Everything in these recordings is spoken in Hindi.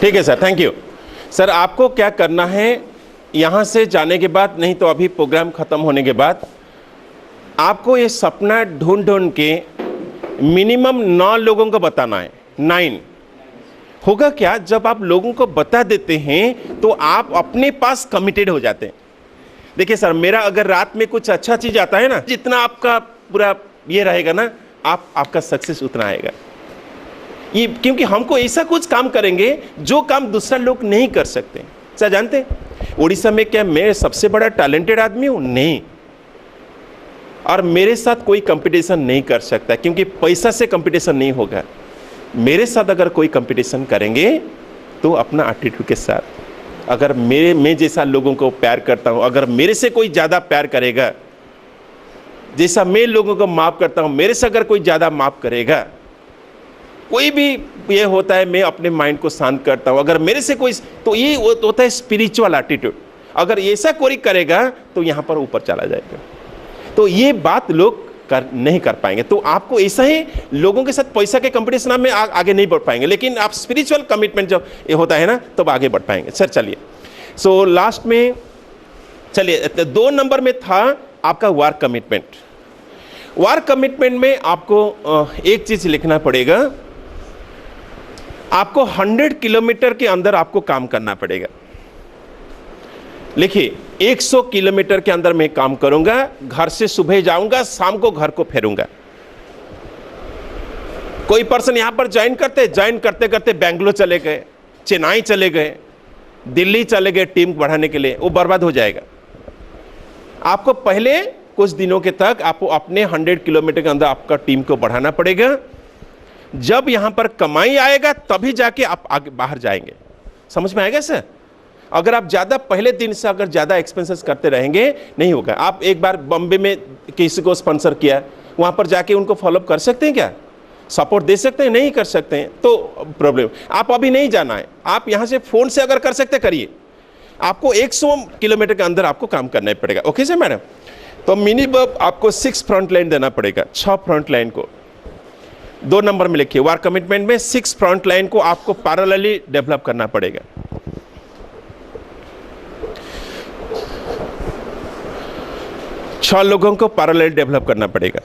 ठीक है सर, थैंक यू सर। आपको क्या करना है, यहाँ से जाने के बाद, नहीं तो अभी प्रोग्राम ख़त्म होने के बाद, आपको ये सपना ढूंढ ढूंढ के मिनिमम 9 लोगों को बताना है। 9 होगा क्या, जब आप लोगों को बता देते हैं तो आप अपने पास कमिटेड हो जाते हैं। देखिए सर, मेरा अगर रात में कुछ अच्छा चीज आता है ना, जितना आपका पूरा ये रहेगा ना, आपका सक्सेस उतना आएगा। ये क्योंकि हमको ऐसा कुछ काम करेंगे जो काम दूसरा लोग नहीं कर सकते। सर जानते हैं उड़ीसा में क्या मैं सबसे बड़ा टैलेंटेड आदमी हूं? नहीं। और मेरे साथ कोई कंपटीशन नहीं कर सकता, क्योंकि पैसा से कंपटीशन नहीं होगा। मेरे साथ अगर कोई कंपटीशन करेंगे तो अपना एटीट्यूड के साथ। अगर मैं जैसा लोगों को प्यार करता हूं, अगर मेरे से कोई ज़्यादा प्यार करेगा, जैसा मैं लोगों को माफ़ करता हूं, मेरे से अगर कोई ज़्यादा माफ़ करेगा, कोई भी ये होता है मैं अपने माइंड को शांत करता हूं, अगर मेरे से कोई, तो ये होता है स्पिरिचुअल एटीट्यूड। अगर ऐसा कोई करेगा तो यहाँ पर ऊपर चला जाएगा। तो ये बात लोग नहीं कर पाएंगे। तो आपको ऐसा ही लोगों के साथ पैसा के कंपटीशन में आगे नहीं बढ़ पाएंगे, लेकिन आप स्पिरिचुअल कमिटमेंट जब ये होता है ना, तब आगे बढ़ पाएंगे। सर चलिए, सो लास्ट में चलिए 2 नंबर में था आपका वर्क कमिटमेंट। वर्क कमिटमेंट में आपको एक चीज लिखना पड़ेगा, आपको 100 किलोमीटर के अंदर आपको काम करना पड़ेगा। लिखिए 100 किलोमीटर के अंदर मैं काम करूंगा, घर से सुबह जाऊंगा, शाम को घर को फेरूंगा। कोई पर्सन यहां पर ज्वाइन करते करते बेंगलोर चले गए, चेन्नई चले गए, दिल्ली चले गए टीम बढ़ाने के लिए, वो बर्बाद हो जाएगा। आपको पहले कुछ दिनों के तक आपको अपने 100 किलोमीटर के अंदर आपका टीम को बढ़ाना पड़ेगा। जब यहां पर कमाई आएगा तभी जाके आप आगे बाहर जाएंगे। समझ में आएगा सर? अगर आप ज़्यादा पहले दिन से अगर ज़्यादा एक्सपेंसेस करते रहेंगे, नहीं होगा। आप एक बार बॉम्बे में किसी को स्पॉन्सर किया, वहाँ पर जाके उनको फॉलोअप कर सकते हैं क्या? सपोर्ट दे सकते हैं? नहीं कर सकते हैं, तो प्रॉब्लम। आप अभी नहीं जाना है, आप यहाँ से फ़ोन से अगर कर सकते करिए। आपको 100 किलोमीटर के अंदर आपको काम करना पड़ेगा। Okay sir madam? तो मिनिमम आपको 6 फ्रंट लाइन देना पड़ेगा, 6 फ्रंट लाइन को 2 नंबर में लिखिए। वर्क कमिटमेंट में 6 फ्रंट लाइन को आपको पैरेलली डेवलप करना पड़ेगा। छह लोगों को पैरेलल डेवलप करना पड़ेगा।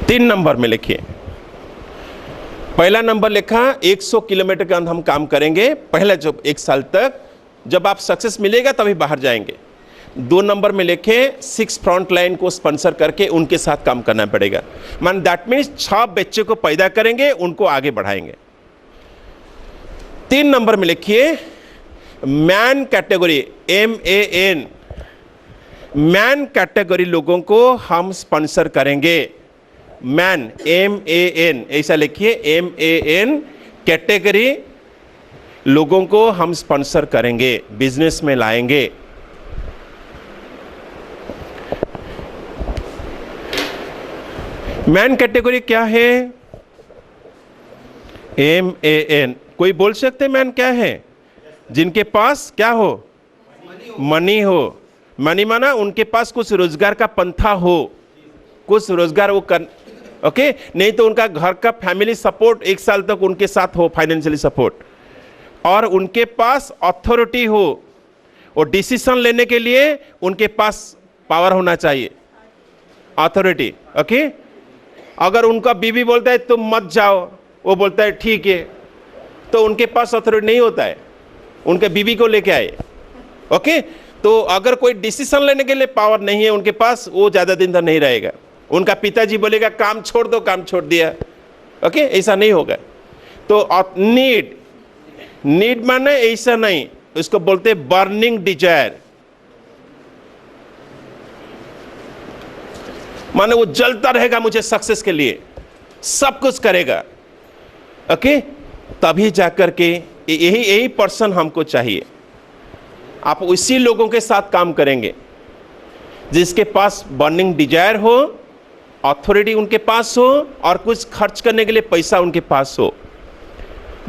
तीन नंबर में लिखिए। पहला नंबर लिखा 100 किलोमीटर के अंदर हम काम करेंगे, पहला जो 1 साल तक। जब आप सक्सेस मिलेगा तभी बाहर जाएंगे। 2 नंबर में लिखे 6 फ्रंट लाइन को स्पॉन्सर करके उनके साथ काम करना पड़ेगा। मान दैट मीन्स 6 बच्चे को पैदा करेंगे, उनको आगे बढ़ाएंगे। 3 नंबर में लिखिए man category, MAN, man category लोगों को हम स्पॉन्सर करेंगे। मैन, MAN, ऐसा लिखिए, MAN कैटेगरी लोगों को हम स्पॉन्सर करेंगे, बिजनेस में लाएंगे। मैन कैटेगरी क्या है? MAN। कोई बोल सकते हैं मैन क्या है? जिनके पास क्या हो? मनी हो। मनी माना उनके पास कुछ रोजगार का पंथा हो, कुछ रोजगार वो कर, ओके। नहीं तो उनका घर का फैमिली सपोर्ट 1 साल तक उनके साथ हो, फाइनेंशियली सपोर्ट, और उनके पास अथॉरिटी हो। वो डिसीजन लेने के लिए उनके पास पावर होना चाहिए, अथॉरिटी, ओके। अगर उनका बीवी बोलता है तुम मत जाओ, वो बोलता है ठीक है, तो उनके पास अथॉरिटी नहीं होता है, उनके बीवी को लेके आए, ओके। तो अगर कोई डिसीजन लेने के लिए पावर नहीं है उनके पास, वो ज़्यादा दिन तक नहीं रहेगा। उनका पिताजी बोलेगा काम छोड़ दो, काम छोड़ दिया, ओके, ऐसा नहीं होगा। तो नीड माने ऐसा नहीं, इसको बोलते हैं बर्निंग डिजायर, माने वो जलता रहेगा मुझे सक्सेस के लिए, सब कुछ करेगा, ओके। तभी जाकर के यही पर्सन हमको चाहिए। आप उसी लोगों के साथ काम करेंगे जिसके पास बर्निंग डिजायर हो, अथॉरिटी उनके पास हो, और कुछ खर्च करने के लिए पैसा उनके पास हो।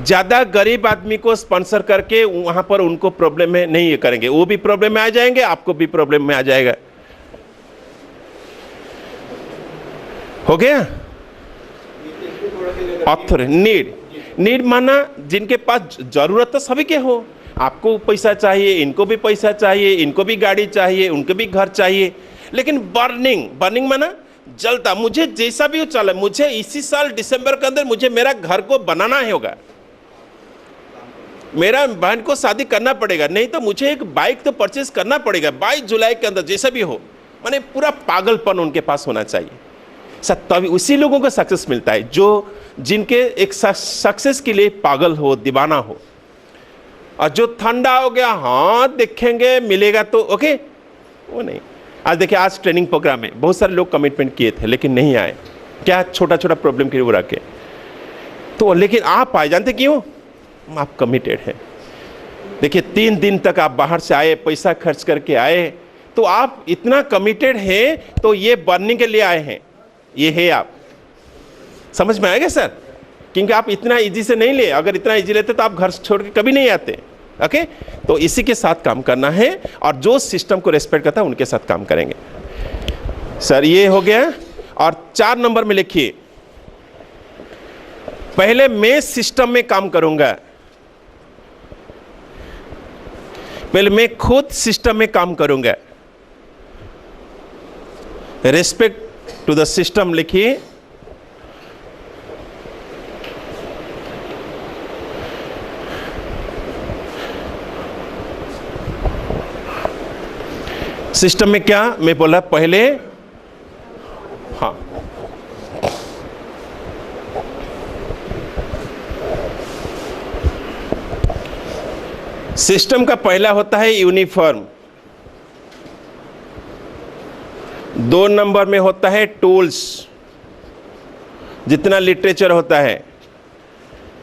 ज़्यादा गरीब आदमी को स्पॉन्सर करके वहाँ पर उनको प्रॉब्लम में नहीं करेंगे, वो भी प्रॉब्लम में आ जाएंगे, आपको भी प्रॉब्लम में आ जाएगा। हो गया। ऑथर नीड माना जिनके पास जरूरत तो सभी के हो, आपको पैसा चाहिए, इनको भी पैसा चाहिए, इनको भी गाड़ी चाहिए, उनको भी घर चाहिए, लेकिन बर्निंग माना जलता, मुझे जैसा भी हो चला, मुझे इसी साल दिसंबर के अंदर मुझे मेरा घर को बनाना ही होगा, मेरा बहन को शादी करना पड़ेगा, नहीं तो मुझे एक बाइक तो परचेज करना पड़ेगा 22 जुलाई के अंदर, जैसा भी हो, माने पूरा पागलपन उनके पास होना चाहिए। तभी उसी लोगों को सक्सेस मिलता है जो जिनके एक सक्सेस के लिए पागल हो, दीवाना हो। और जो ठंडा हो गया, हाँ देखेंगे मिलेगा तो ओके, वो नहीं। आज देखिए, आज ट्रेनिंग प्रोग्राम में बहुत सारे लोग कमिटमेंट किए थे लेकिन नहीं आए, क्या छोटा छोटा प्रॉब्लम के लिए वो रखे तो, लेकिन आप आए, जानते क्यों? आप कमिटेड हैं। देखिए 3 दिन तक आप बाहर से आए, पैसा खर्च करके आए, तो आप इतना कमिटेड हैं, तो ये बर्निंग के लिए आए हैं, ये है आप, समझ में आएगा सर? क्योंकि आप इतना इजी से नहीं ले, अगर इतना इजी लेते तो आप घर छोड़ के कभी नहीं आते। ओके, तो इसी के साथ काम करना है और जो सिस्टम को रेस्पेक्ट करता है उनके साथ काम करेंगे। सर ये हो गया। और 4 नंबर में लिखिए, पहले मैं सिस्टम में काम करूंगा, पहले मैं खुद सिस्टम में काम करूंगा। रेस्पेक्ट टू द सिस्टम लिखिए। सिस्टम में क्या मैं बोला पहले, हाँ सिस्टम का पहला होता है यूनिफॉर्म, 2 नंबर में होता है टूल्स, जितना लिटरेचर होता है,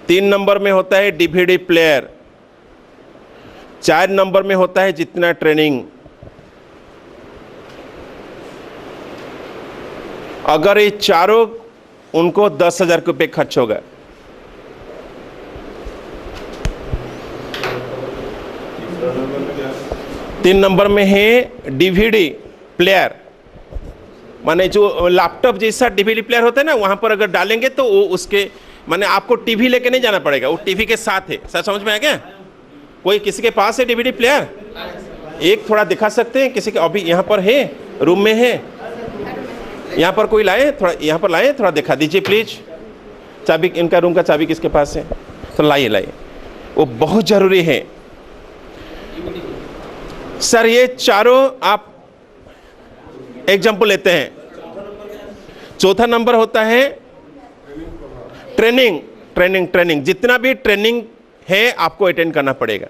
3 नंबर में होता है डीवीडी प्लेयर, 4 नंबर में होता है जितना ट्रेनिंग। अगर ये चारों उनको 10,000 रुपये खर्च होगा। तीन नंबर में है डीवीडी प्लेयर, माने जो लैपटॉप जैसा डीवीडी प्लेयर होता है ना, वहां पर अगर डालेंगे तो वो उसके माने आपको टीवी लेके नहीं जाना पड़ेगा, वो टीवी के साथ है। सर समझ में आ गया? कोई किसी के पास है डीवीडी प्लेयर? एक थोड़ा दिखा सकते हैं किसी के? अभी यहाँ पर है, रूम में है, यहाँ पर कोई लाए, थोड़ा यहाँ पर लाए, थोड़ा दिखा दीजिए प्लीज। चाबी, इनका रूम का चाबी किसके पास है? तो लाइए, वो बहुत जरूरी है। सर ये चारों आप एग्जाम्पल लेते हैं। चौथा नंबर होता है ट्रेनिंग, जितना भी ट्रेनिंग है आपको अटेंड करना पड़ेगा।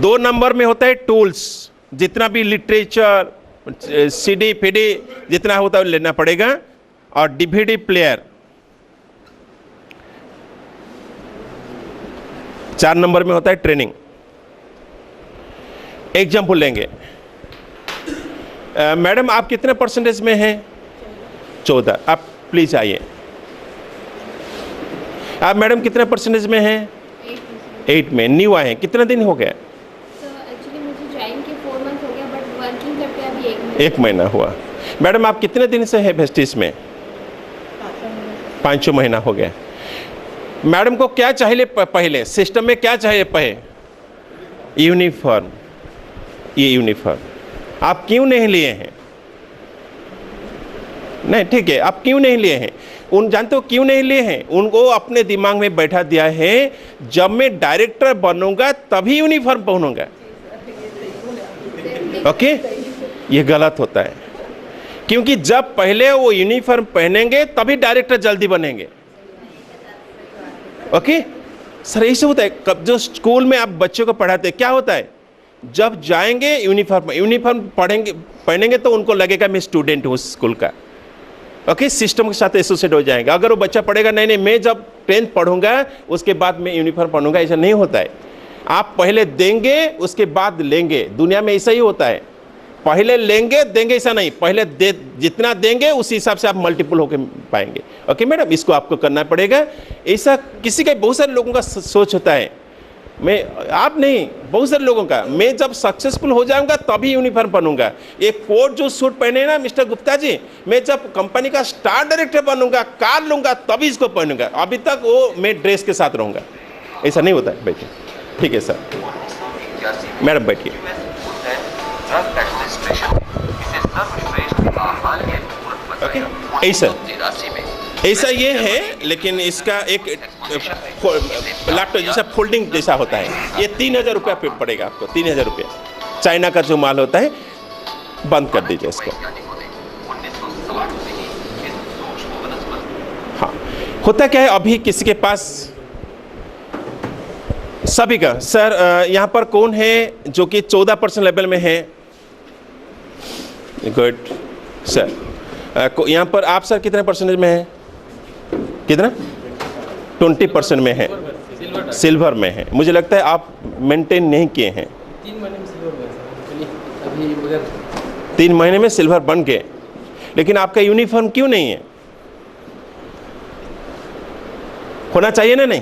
2 नंबर में होता है टूल्स, जितना भी लिटरेचर, सीडी पीडी जितना होता है लेना पड़ेगा। और डीवीडी प्लेयर 4 नंबर में होता है ट्रेनिंग। एग्जाम्पल लेंगे, मैडम आप कितने परसेंटेज में हैं? 14। आप प्लीज आइए। आप मैडम कितने परसेंटेज में हैं? 8 में। न्यू आए हैं, कितना दिन हो गया? एक महीना हुआ। मैडम आप कितने दिन से है वेस्टिज में? 5 महीना हो गया। मैडम को क्या चाहिए पहले सिस्टम में? क्या चाहिए पहले? यूनिफॉर्म। ये यूनिफॉर्म आप क्यों नहीं लिए हैं? नहीं ठीक है, आप क्यों नहीं लिए हैं? उन जानते हो क्यों नहीं लिए हैं? उनको अपने दिमाग में बैठा दिया है, जब मैं डायरेक्टर बनूंगा तभी यूनिफॉर्म पहनूंगा। ओके, ये गलत होता है, क्योंकि जब पहले वो यूनिफॉर्म पहनेंगे तभी डायरेक्टर जल्दी बनेंगे। ओके सर, ऐसे होता है। जो स्कूल में आप बच्चों को पढ़ाते हैं क्या होता है? जब जाएंगे यूनिफॉर्म पहनेंगे तो उनको लगेगा मैं स्टूडेंट हूँ स्कूल का। ओके, सिस्टम के साथ एसोसिएट हो जाएगा। अगर वो बच्चा पढ़ेगा नहीं मैं जब 10th पढ़ूंगा उसके बाद मैं यूनिफॉर्म पहनूंगा, ऐसा नहीं होता है। आप पहले देंगे उसके बाद लेंगे। दुनिया में ऐसा ही होता है, पहले लेंगे देंगे ऐसा नहीं, पहले जितना देंगे उसी हिसाब से आप मल्टीपल होकर पाएंगे। ओके मैडम, इसको आपको करना पड़ेगा। ऐसा किसी का, बहुत सारे लोगों का सोच होता है मैं, आप नहीं, बहुत सारे लोगों का, मैं जब सक्सेसफुल हो जाऊंगा तभी यूनिफॉर्म पहनूंगा। एक कोट जो सूट पहने ना मिस्टर गुप्ता जी, मैं जब कंपनी का स्टार डायरेक्टर बनूंगा, कार लूंगा, तभी इसको पहनूंगा। अभी तक वो मैं ड्रेस के साथ रहूंगा। ऐसा नहीं होता है। बैठिए। ठीक है सर। मैडम बैठिए। ओके, ऐसा ये है, लेकिन इसका एक लैपटॉप जैसा फोल्डिंग जैसा होता है। ये 3000 रुपया पड़ेगा आपको, 3000 रुपया। चाइना का जो माल होता है, बंद कर दीजिए इसको। हाँ, होता क्या है अभी किसी के पास, सभी का सर, यहाँ पर कौन है जो कि 14% लेवल में है? Good sir. यहाँ पर आप सर कितने परसेंटेज में है? कितना? 20% में है, सिल्वर में है। मुझे लगता है आप मेंटेन नहीं किए हैं। 3 महीने में सिल्वर में अभी, मगर 3 महीने में सिल्वर बन गए, लेकिन आपका यूनिफॉर्म क्यों नहीं है? होना चाहिए ना? नहीं,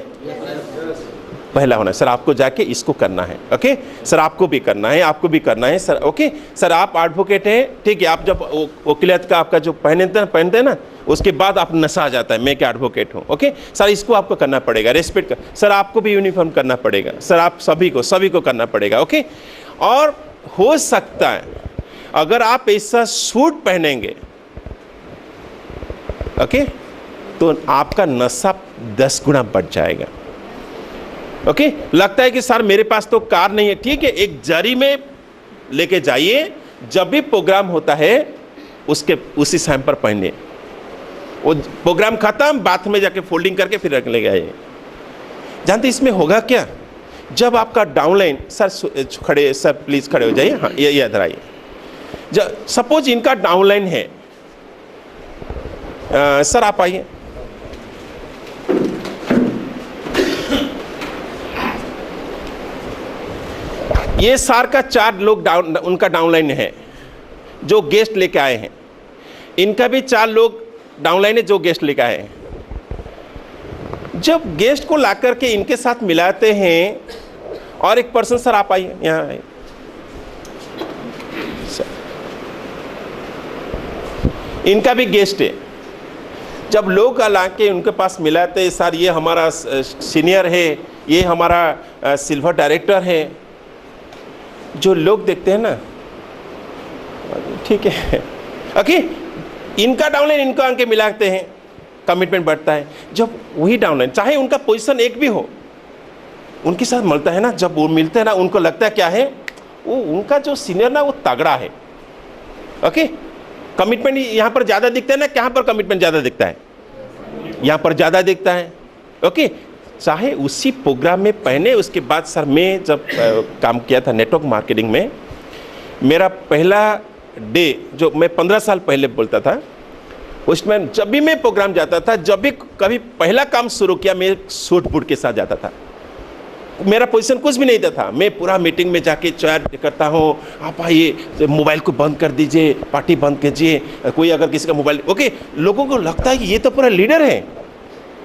पहला होना। सर आपको जाके इसको करना है। ओके सर, आपको भी करना है, आपको भी करना है सर। ओके सर, आप एडवोकेट हैं, ठीक है। आप जब वकीलियत का आपका जो पहनते हैं ना, उसके बाद आप नशा आ जाता है, मैं क्या एडवोकेट हूँ। ओके सर, इसको आपको करना पड़ेगा, रेस्पेक्ट कर। सर आपको भी यूनिफॉर्म करना पड़ेगा सर, आप सभी को करना पड़ेगा। ओके, और हो सकता है अगर आप ऐसा सूट पहनेंगे, ओके, तो आपका नशा 10 गुना बढ़ जाएगा। ओके, लगता है कि सर मेरे पास तो कार नहीं है, ठीक है, एक जरी में लेके जाइए, जब भी प्रोग्राम होता है उसके उसी समय पर पहनिए। वो प्रोग्राम खत्म, बाथरूम में जाके फोल्डिंग करके फिर रख ले आइए। जानते इसमें होगा क्या? जब आपका डाउनलाइन, सर खड़े, सर प्लीज खड़े हो जाइए। हाँ, ये इधर आइए। जब सपोज इनका डाउनलाइन है, सर आप आइए। ये सार का 4 लोग उनका डाउनलाइन है जो गेस्ट लेके आए हैं। इनका भी 4 लोग डाउनलाइन है जो गेस्ट लेके आए हैं। जब गेस्ट को ला करके इनके साथ मिलाते हैं, और एक पर्सन, सर आप आइए, यहाँ आइए। इनका भी गेस्ट है। जब लोग ला के उनके पास मिलाते हैं, सर ये हमारा सीनियर है, ये हमारा सिल्वर डायरेक्टर है, जो लोग देखते हैं ना, ठीक है, ओके, इनका डाउनलाइन इनको आके मिलाते हैं, कमिटमेंट बढ़ता है। जब वही डाउनलाइन, चाहे उनका पोजीशन एक भी हो, उनके साथ मिलता है ना, जब वो मिलते हैं ना, उनको लगता है क्या है, वो उनका जो सीनियर ना वो तगड़ा है। ओके, कमिटमेंट यहाँ पर ज़्यादा दिखता है ना, कहाँ पर कमिटमेंट ज़्यादा दिखता है? यहाँ पर ज़्यादा दिखता है। ओके, चाहे उसी प्रोग्राम में पहने। उसके बाद सर मैं जब काम किया था नेटवर्क मार्केटिंग में, मेरा पहला डे जो मैं 15 साल पहले बोलता था, उसमें जब भी मैं प्रोग्राम जाता था, जब भी कभी पहला काम शुरू किया, मैं सूट बूट के साथ जाता था। मेरा पोजीशन कुछ भी नहीं था। मैं पूरा मीटिंग में जाके चैट करता हूँ, आप आइए, मोबाइल को बंद कर दीजिए, पार्टी बंद कीजिए, कोई अगर किसी का मोबाइल, ओके, लोगों को लगता है कि ये तो पूरा लीडर है।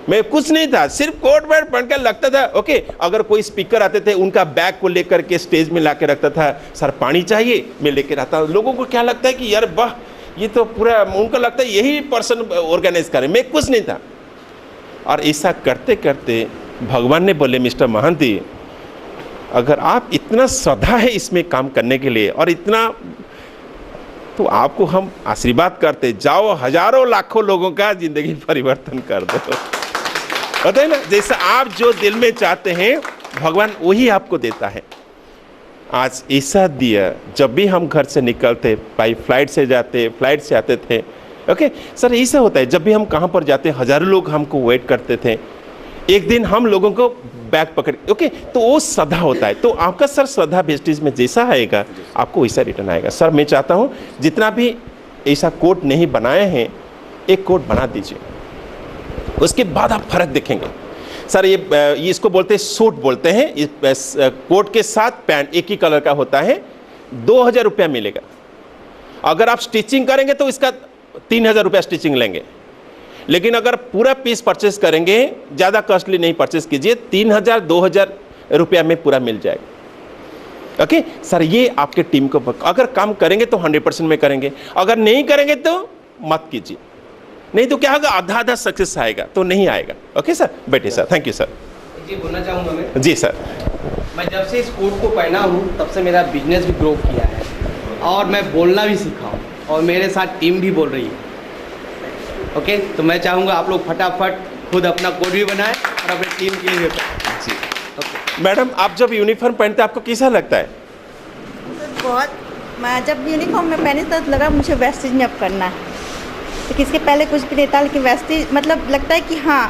मैं कुछ नहीं था, सिर्फ कोट पैंट पहनकर लगता था। ओके, अगर कोई स्पीकर आते थे, उनका बैग को लेकर के स्टेज में ला के रखता था, सर पानी चाहिए, मैं लेकर आता। लोगों को क्या लगता है कि यार वाह, ये तो पूरा, उनको लगता है यही पर्सन ऑर्गेनाइज करे। मैं कुछ नहीं था। और ऐसा करते करते भगवान ने बोले, मिस्टर महांती, अगर आप इतना श्रद्धा है इसमें काम करने के लिए और इतना, तो आपको हम आशीर्वाद करते, जाओ हजारों लाखों लोगों का जिंदगी परिवर्तन कर दो। पता है ना, जैसा आप जो दिल में चाहते हैं भगवान वही आपको देता है। आज ऐसा दिया, जब भी हम घर से निकलते, बाई फ्लाइट से जाते, फ्लाइट से आते थे। ओके सर, ऐसा होता है, जब भी हम कहाँ पर जाते, हजारों लोग हमको वेट करते थे। एक दिन हम लोगों को बैग पकड़, ओके, तो वो श्रद्धा होता है। तो आपका सर श्रद्धा वेस्टेज में जैसा आएगा, आपको वैसा रिटर्न आएगा। सर मैं चाहता हूँ जितना भी ऐसा कोट नहीं बनाए हैं, एक कोट बना दीजिए, उसके बाद आप फर्क देखेंगे। सर ये इसको बोलते हैं सूट बोलते हैं। इस कोट के साथ पैंट एक ही कलर का होता है, 2000 रुपया मिलेगा। अगर आप स्टिचिंग करेंगे तो इसका 3000 रुपया स्टिचिंग लेंगे। लेकिन अगर पूरा पीस परचेस करेंगे, ज़्यादा कॉस्टली नहीं परचेस कीजिए, 3000 2000 रुपया में पूरा मिल जाएगा। ओके सर, ये आपके टीम को अगर काम करेंगे तो 100% में करेंगे, अगर नहीं करेंगे तो मत कीजिए, नहीं तो क्या होगा, आधा आधा सक्सेस आएगा तो नहीं आएगा। ओके सर, बैठिए सर। Thank you sir. जी बोलना चाहूँगा मैं। जी सर। मैं जब से इस कोड को पहना हूँ तब से मेरा बिजनेस भी ग्रो किया है और मैं बोलना भी सीखा हूँ और मेरे साथ टीम भी बोल रही है। ओके, तो मैं चाहूँगा आप लोग फटाफट खुद अपना कोड भी बनाएं और अपनी टीम के लिए भी बनाएं। जी मैडम, आप जब यूनिफॉर्म पहनते हैं आपको कैसा लगता है? बहुत, मैं जब यूनिफॉर्म में पहनी तो लगा मुझे वेस्टेज में अब करना है, तो किसके पहले कुछ भी नहीं था, लेकिन वेस्टेज मतलब लगता है कि हाँ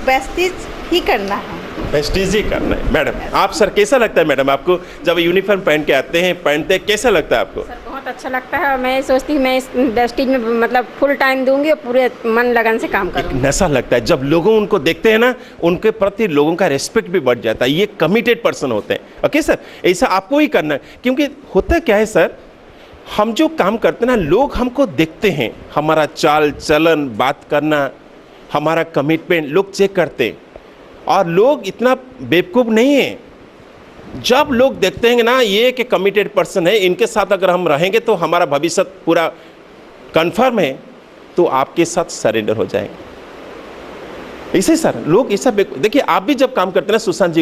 वेस्टेज ही करना है, वेस्टेज ही करना है। मैडम आप सर कैसा लगता है मैडम आपको जब यूनिफॉर्म पहन के आते हैं, पहनते हैं, कैसा लगता है आपको? सर बहुत अच्छा लगता है और मैं सोचती हूँ मैं इस वेस्टेज में मतलब फुल टाइम दूंगी और पूरे मन लगन से काम एक करूँगी। नशा लगता है जब लोगों उनको देखते हैं ना, उनके प्रति लोगों का रेस्पेक्ट भी बढ़ जाता है। ये कमिटेड पर्सन होते हैं। ओके सर, ऐसा आपको ही करना है, क्योंकि होता क्या है सर, हम जो काम करते हैं ना, लोग हमको देखते हैं, हमारा चाल चलन, बात करना, हमारा कमिटमेंट लोग चेक करते हैं। और लोग इतना बेवकूफ़ नहीं है, जब लोग देखते हैं ना ये कि कमिटेड पर्सन है, इनके साथ अगर हम रहेंगे तो हमारा भविष्य पूरा कंफर्म है, तो आपके साथ सरेंडर हो जाएंगे। ऐसे सर लोग ऐसा देखिए, आप भी जब काम करते हैं ना, सुशांत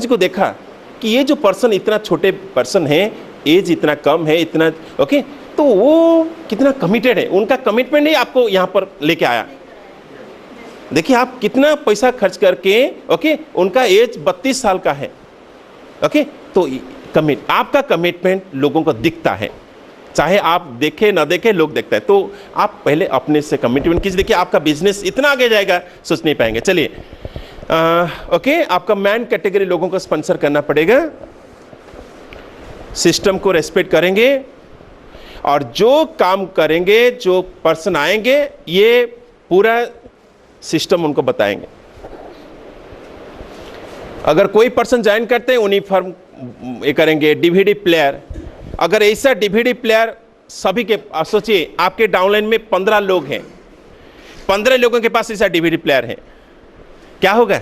जी को देखा कि ये जो पर्सन इतना छोटे पर्सन है, एज इतना कम है, इतना ओके, तो वो कितना कमिटेड है, उनका कमिटमेंट ही आपको यहाँ पर लेके आया। देखिए आप कितना पैसा खर्च करके, ओके, उनका एज 32 साल का है। ओके, तो आपका कमिटमेंट लोगों को दिखता है, चाहे आप देखें ना देखें, लोग देखता है। तो आप पहले अपने से कमिटमेंट कीजिए, देखिए आपका बिजनेस इतना आगे जाएगा, सोच नहीं पाएंगे। चलिए ओके, आपका मैन कैटेगरी लोगों को स्पॉन्सर करना पड़ेगा, सिस्टम को रेस्पेक्ट करेंगे और जो काम करेंगे, जो पर्सन आएंगे, ये पूरा सिस्टम उनको बताएंगे। अगर कोई पर्सन ज्वाइन करते हैं, यूनिफॉर्म ये करेंगे। डीवीडी प्लेयर, अगर ऐसा डीवीडी प्लेयर सभी के, सोचिए आपके डाउनलाइन में 15 लोग हैं, 15 लोगों के पास ऐसा डीवीडी प्लेयर है, क्या होगा?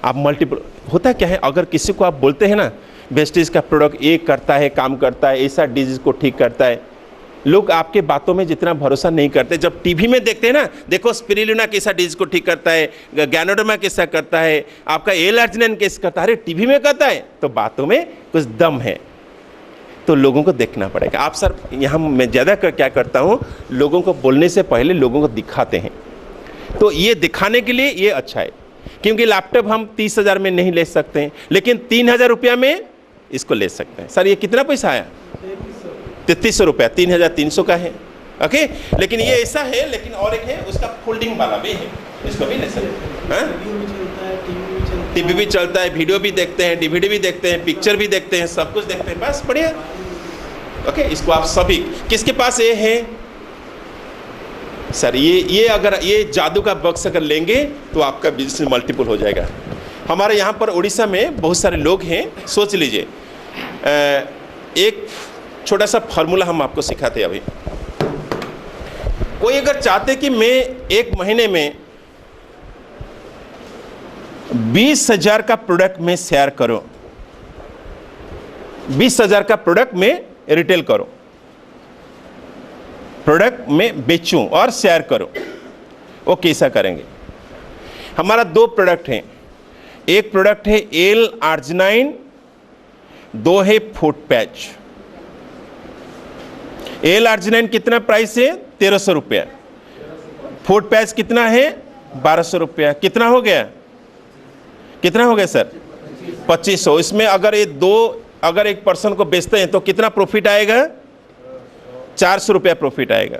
आप मल्टीपल होता क्या है, अगर किसी को आप बोलते हैं ना वेस्टेज का प्रोडक्ट ये करता है, काम करता है, ऐसा डिजीज को ठीक करता है, लोग आपके बातों में जितना भरोसा नहीं करते। जब टीवी में देखते हैं ना, देखो स्पिरुलिना कैसा डिजीज को ठीक करता है, गैनोडर्मा कैसा करता है, आपका एल-अर्जिनिन कैसा करता है, अरे टीवी में करता है तो बातों में कुछ दम है, तो लोगों को देखना पड़ेगा। आप सर यहाँ मैं ज़्यादा क्या करता हूँ, लोगों को बोलने से पहले लोगों को दिखाते हैं, तो ये दिखाने के लिए ये अच्छा है, क्योंकि लैपटॉप हम 30,000 में नहीं ले सकते हैं, लेकिन 3,000 रुपया में इसको ले सकते हैं। सर ये कितना पैसा आया? 3300 रुपया, 3,300 का है। ओके, लेकिन ये ऐसा है, लेकिन और एक है उसका फोल्डिंग वाला भी है, इसको भी ले सकते हैं। टीवी भी चलता है, वीडियो भी देखते हैं, डीवीडी भी देखते हैं, पिक्चर भी देखते हैं, सब कुछ देखते हैं, बस बढ़िया। ओके, इसको आप सभी किसके पास ये है सर, ये अगर ये जादू का बक्स अगर लेंगे तो आपका बिजनेस मल्टीपल हो जाएगा। हमारे यहाँ पर उड़ीसा में बहुत सारे लोग हैं, सोच लीजिए, एक छोटा सा फार्मूला हम आपको सिखाते हैं। अभी कोई अगर चाहते कि मैं एक महीने में 20,000 का प्रोडक्ट में शेयर करूं, 20,000 का प्रोडक्ट में रिटेल करूं, प्रोडक्ट में बेचूं और शेयर करूं, वो कैसा करेंगे? हमारा 2 प्रोडक्ट हैं, एक प्रोडक्ट है एल-अर्जिनाइन, 2 है फुट पैच। एल-अर्जिनाइन कितना प्राइस है? 1300 रुपया। फुट पैच कितना है? 1200 रुपया। कितना हो गया? कितना हो गया सर? 2500। इसमें अगर ये 2 अगर एक पर्सन को बेचते हैं तो कितना प्रॉफिट आएगा? 400 रुपया प्रॉफिट आएगा।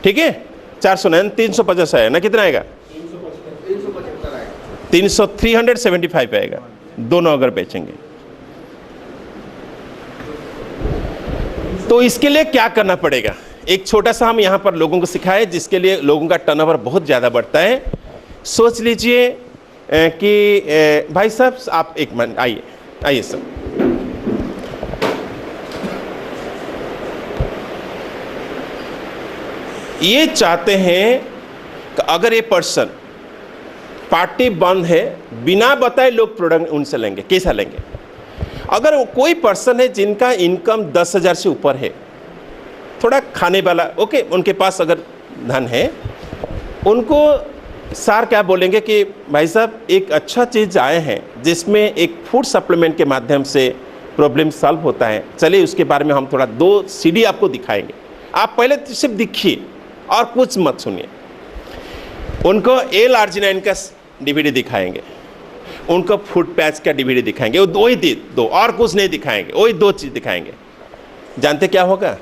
ठीक है, 400 नहीं 350 आएगा ना, कितना आएगा? 375 आएगा, दोनों अगर बेचेंगे। तो इसके लिए क्या करना पड़ेगा, एक छोटा सा हम यहाँ पर लोगों को सिखाए, जिसके लिए लोगों का टर्नओवर बहुत ज़्यादा बढ़ता है। सोच लीजिए कि भाई साहब आप एक मिनट आइए सर। ये चाहते हैं कि अगर ये पर्सन पार्टी बंद है, बिना बताए लोग प्रोडक्ट उनसे लेंगे, कैसा लेंगे? अगर कोई पर्सन है जिनका इनकम 10,000 से ऊपर है, थोड़ा खाने वाला, ओके, उनके पास अगर धन है, उनको सर क्या बोलेंगे कि भाई साहब एक अच्छा चीज़ आए हैं जिसमें एक फूड सप्लीमेंट के माध्यम से प्रॉब्लम सॉल्व होता है, चलिए उसके बारे में हम थोड़ा 2 सीडी आपको दिखाएंगे। आप पहले सिर्फ दिखिए और कुछ मत सुनिए। उनको L-arginine का DVD दिखाएंगे, उनको फूड पैच का DVD दिखाएंगे, वो वही 2 और कुछ नहीं दिखाएंगे, वही 2 चीज़ दिखाएंगे। जानते क्या होगा?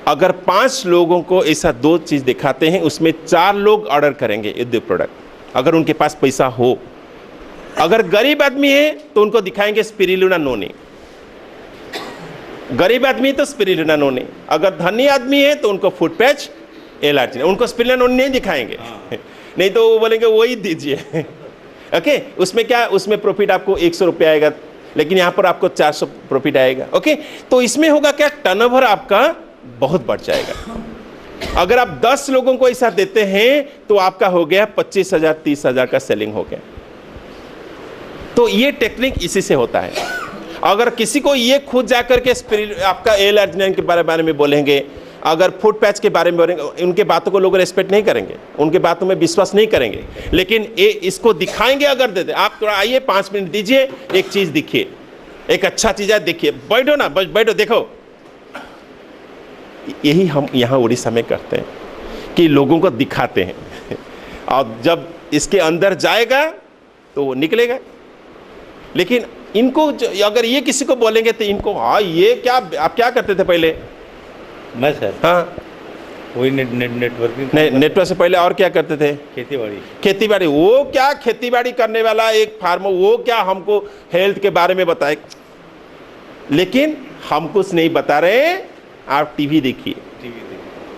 अगर 5 लोगों को ऐसा 2 चीज़ दिखाते हैं, उसमें 4 लोग ऑर्डर करेंगे ये 2 प्रोडक्ट, अगर उनके पास पैसा हो। अगर गरीब आदमी है तो उनको दिखाएंगे स्पिरुलिना नोनी, गरीब आदमी है तो स्पिरुलिना नोनी। अगर धनी आदमी है तो उनको फूड पैच L-arginine, उनको स्पिरुलिना नोनी नहीं दिखाएंगे। नहीं तो वो बोलेंगे वही दीजिए। ओके, उसमें क्या, उसमें प्रॉफिट आपको 100 रुपये आएगा, लेकिन यहाँ पर आपको 400 प्रॉफिट आएगा। ओके, तो इसमें होगा क्या, टर्नओवर आपका बहुत बढ़ जाएगा। अगर आप 10 लोगों को ऐसा देते हैं तो आपका हो गया 25,000 30,000 का सेलिंग हो गया। तो ये टेक्निक इसी से होता है। अगर किसी को ये खुद जाकर के आपका L-arginine के बारे में बोलेंगे, अगर फूड पैच के बारे में बोलेंगे, उनके बातों को लोग रेस्पेक्ट नहीं करेंगे, उनके बातों में विश्वास नहीं करेंगे। लेकिन ये इसको दिखाएंगे, अगर दे दे, आप थोड़ा आइए 5 मिनट दीजिए, एक चीज़ दिखिए, एक अच्छा चीज़ है, देखिए, बैठो ना, बैठो, देखो। यही हम यहाँ उड़ीसा में करते हैं कि लोगों को दिखाते हैं, और जब इसके अंदर जाएगा तो वो निकलेगा। लेकिन इनको अगर ये किसी को बोलेंगे तो इनको, हाँ ये क्या, आप क्या करते थे पहले? मैं सर, हाँ, वही नेटवर्किंग। नेटवर्क से पहले और क्या करते थे? खेती बाड़ी। वो क्या खेती बाड़ी करने वाला एक फार्मर, वो क्या हमको हेल्थ के बारे में बताए? लेकिन हम कुछ नहीं बता रहे, आप टीवी देखिए,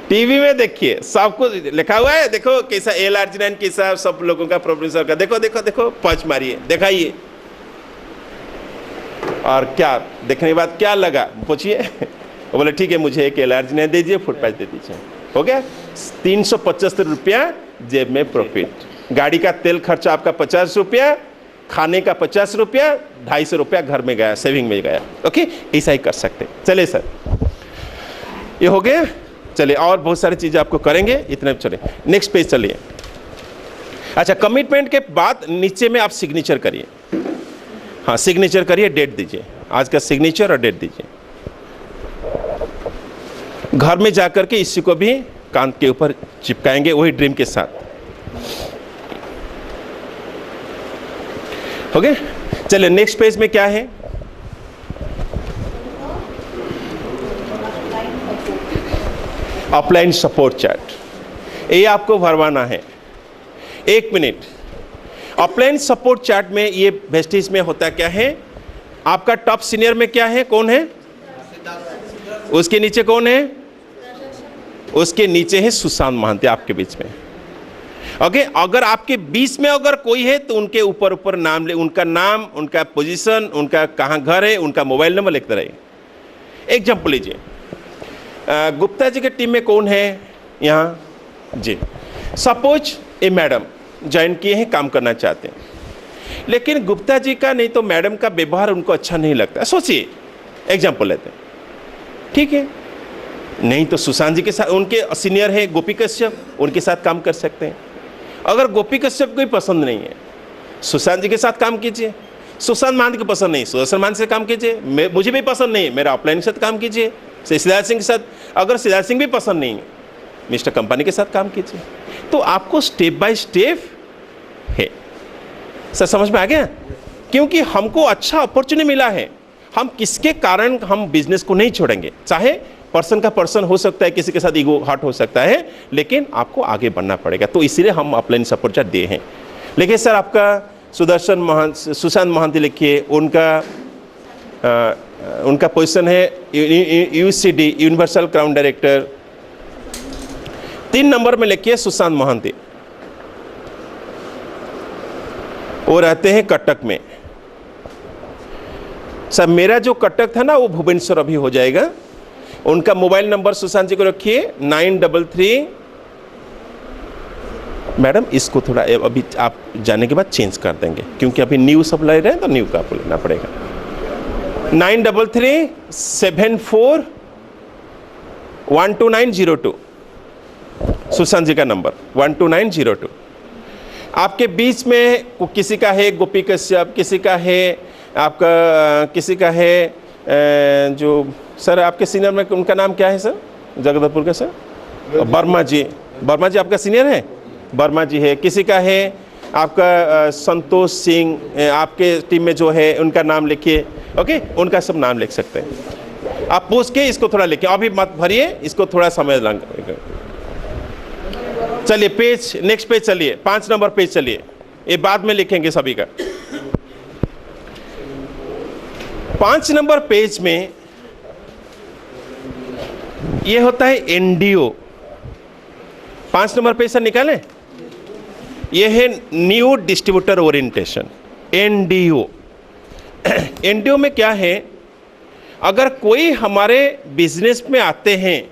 टीवी में देखिए, सब कुछ लिखा हुआ है। देखो कैसा L-arginine कैसा सब लोगों का प्रोड्यूसर का, देखो देखो देखो, पंच मारिए, दिखाइए। और क्या देखने के बाद क्या लगा पूछिए? वो बोले ठीक है, मुझे एक L-arginine दीजिए, फूड पैच दे दीजिए, हो गया 375 रुपया जेब में प्रॉफिट। गाड़ी का तेल खर्चा आपका 50 रुपया, खाने का 50 रुपया, 250 रुपया घर में गया, सेविंग में गया। ओके, ऐसा ही कर सकते। चले सर, ये हो गया। चलिए, और बहुत सारी चीज़ें आपको करेंगे, इतने चलिए नेक्स्ट पेज चलिए। अच्छा, कमिटमेंट के बाद नीचे में आप सिग्नेचर करिए। हाँ, सिग्नेचर करिए, डेट दीजिए, आज का सिग्नेचर और डेट दीजिए। घर में जाकर के इसी को भी कान के ऊपर चिपकाएंगे, वही ड्रीम के साथ। हो गया? चलिए नेक्स्ट पेज में क्या है? अपलाइन सपोर्ट चार्ट, ये आपको भरवाना है। 1 मिनट। अपलाइन सपोर्ट चार्ट में ये वेस्टेज में होता क्या है? आपका टॉप सीनियर में क्या है, कौन है? उसके नीचे कौन है? उसके नीचे है सुशांत महांती, आपके बीच में। ओके, अगर आपके बीच में अगर कोई है तो उनके ऊपर ऊपर नाम ले, उनका नाम, उनका पोजीशन, उनका कहाँ घर है, उनका मोबाइल नंबर लिखते रहिए। एग्जाम्पल लीजिए, गुप्ता जी के टीम में कौन है यहाँ जी? सपोज ए मैडम ज्वाइन किए हैं, काम करना चाहते हैं, लेकिन गुप्ता जी का नहीं तो मैडम का व्यवहार उनको अच्छा नहीं लगता। सोचिए, एग्जाम्पल लेते हैं, ठीक है? नहीं तो सुशांत जी के साथ, उनके सीनियर है गोपी कश्यप, उनके साथ काम कर सकते हैं। अगर गोपी कश्यप को पसंद नहीं है, सुशांत जी के साथ काम कीजिए। सुशांत महांती को पसंद नहीं, सुदर्शन महांती से काम कीजिए। मुझे भी पसंद नहीं है, मेरा ऑफलाइन के साथ काम कीजिए, सिद्धार्थ सिंह के साथ। अगर सिद्धार्थ सिंह भी पसंद नहीं है, मिस्टर कंपनी के साथ काम कीजिए। तो आपको स्टेप बाय स्टेप है। सर समझ में आ गया? क्योंकि हमको अच्छा अपॉर्चुनिटी मिला है, हम किसके कारण हम बिजनेस को नहीं छोड़ेंगे। चाहे पर्सन का पर्सन हो सकता है, किसी के साथ ईगो हर्ट हो सकता है, लेकिन आपको आगे बढ़ना पड़ेगा। तो इसीलिए हम अपलाइन सपोर्ट चार्ट दिए हैं। लेकिन सर आपका सुशांत महांती लिखिए, उनका पोजीशन है UCD, universal crown director. 3 number में लिखिए सुशांत महांती, वो रहते हैं कटक में। सर मेरा जो कटक था ना, वो भुवनेश्वर अभी हो जाएगा। उनका मोबाइल नंबर सुशांत जी को रखिए 933 मैडम इसको थोड़ा अभी आप जाने के बाद चेंज कर देंगे, क्योंकि अभी न्यू सब ले रहे हैं तो न्यू का आपको लेना पड़ेगा। 9337412902 सुशांत जी का नंबर 12902। आपके बीच में किसी का है गोपी कश्यप, किसी का है आपका, किसी का है जो सर आपके सीनियर में उनका नाम क्या है सर, जगदलपुर का सर वर्मा जी, वर्मा जी आपका सीनियर है, वर्मा जी है। किसी का है आपका संतोष सिंह, आपके टीम में जो है उनका नाम लिखिए, ओके, उनका सब नाम लिख सकते हैं। आप पूछ के इसको थोड़ा लिखिए, अभी मत भरिए, इसको थोड़ा समय लगेगा। चलिए पेज, नेक्स्ट पेज चलिए, 5 नंबर पेज चलिए, ये बाद में लिखेंगे सभी का। 5 नंबर पेज में ये होता है एनडीओ। 5 नंबर पेज से निकालें, ये है new distributor orientation, NDO. NDO में क्या है, अगर कोई हमारे बिजनेस में आते हैं,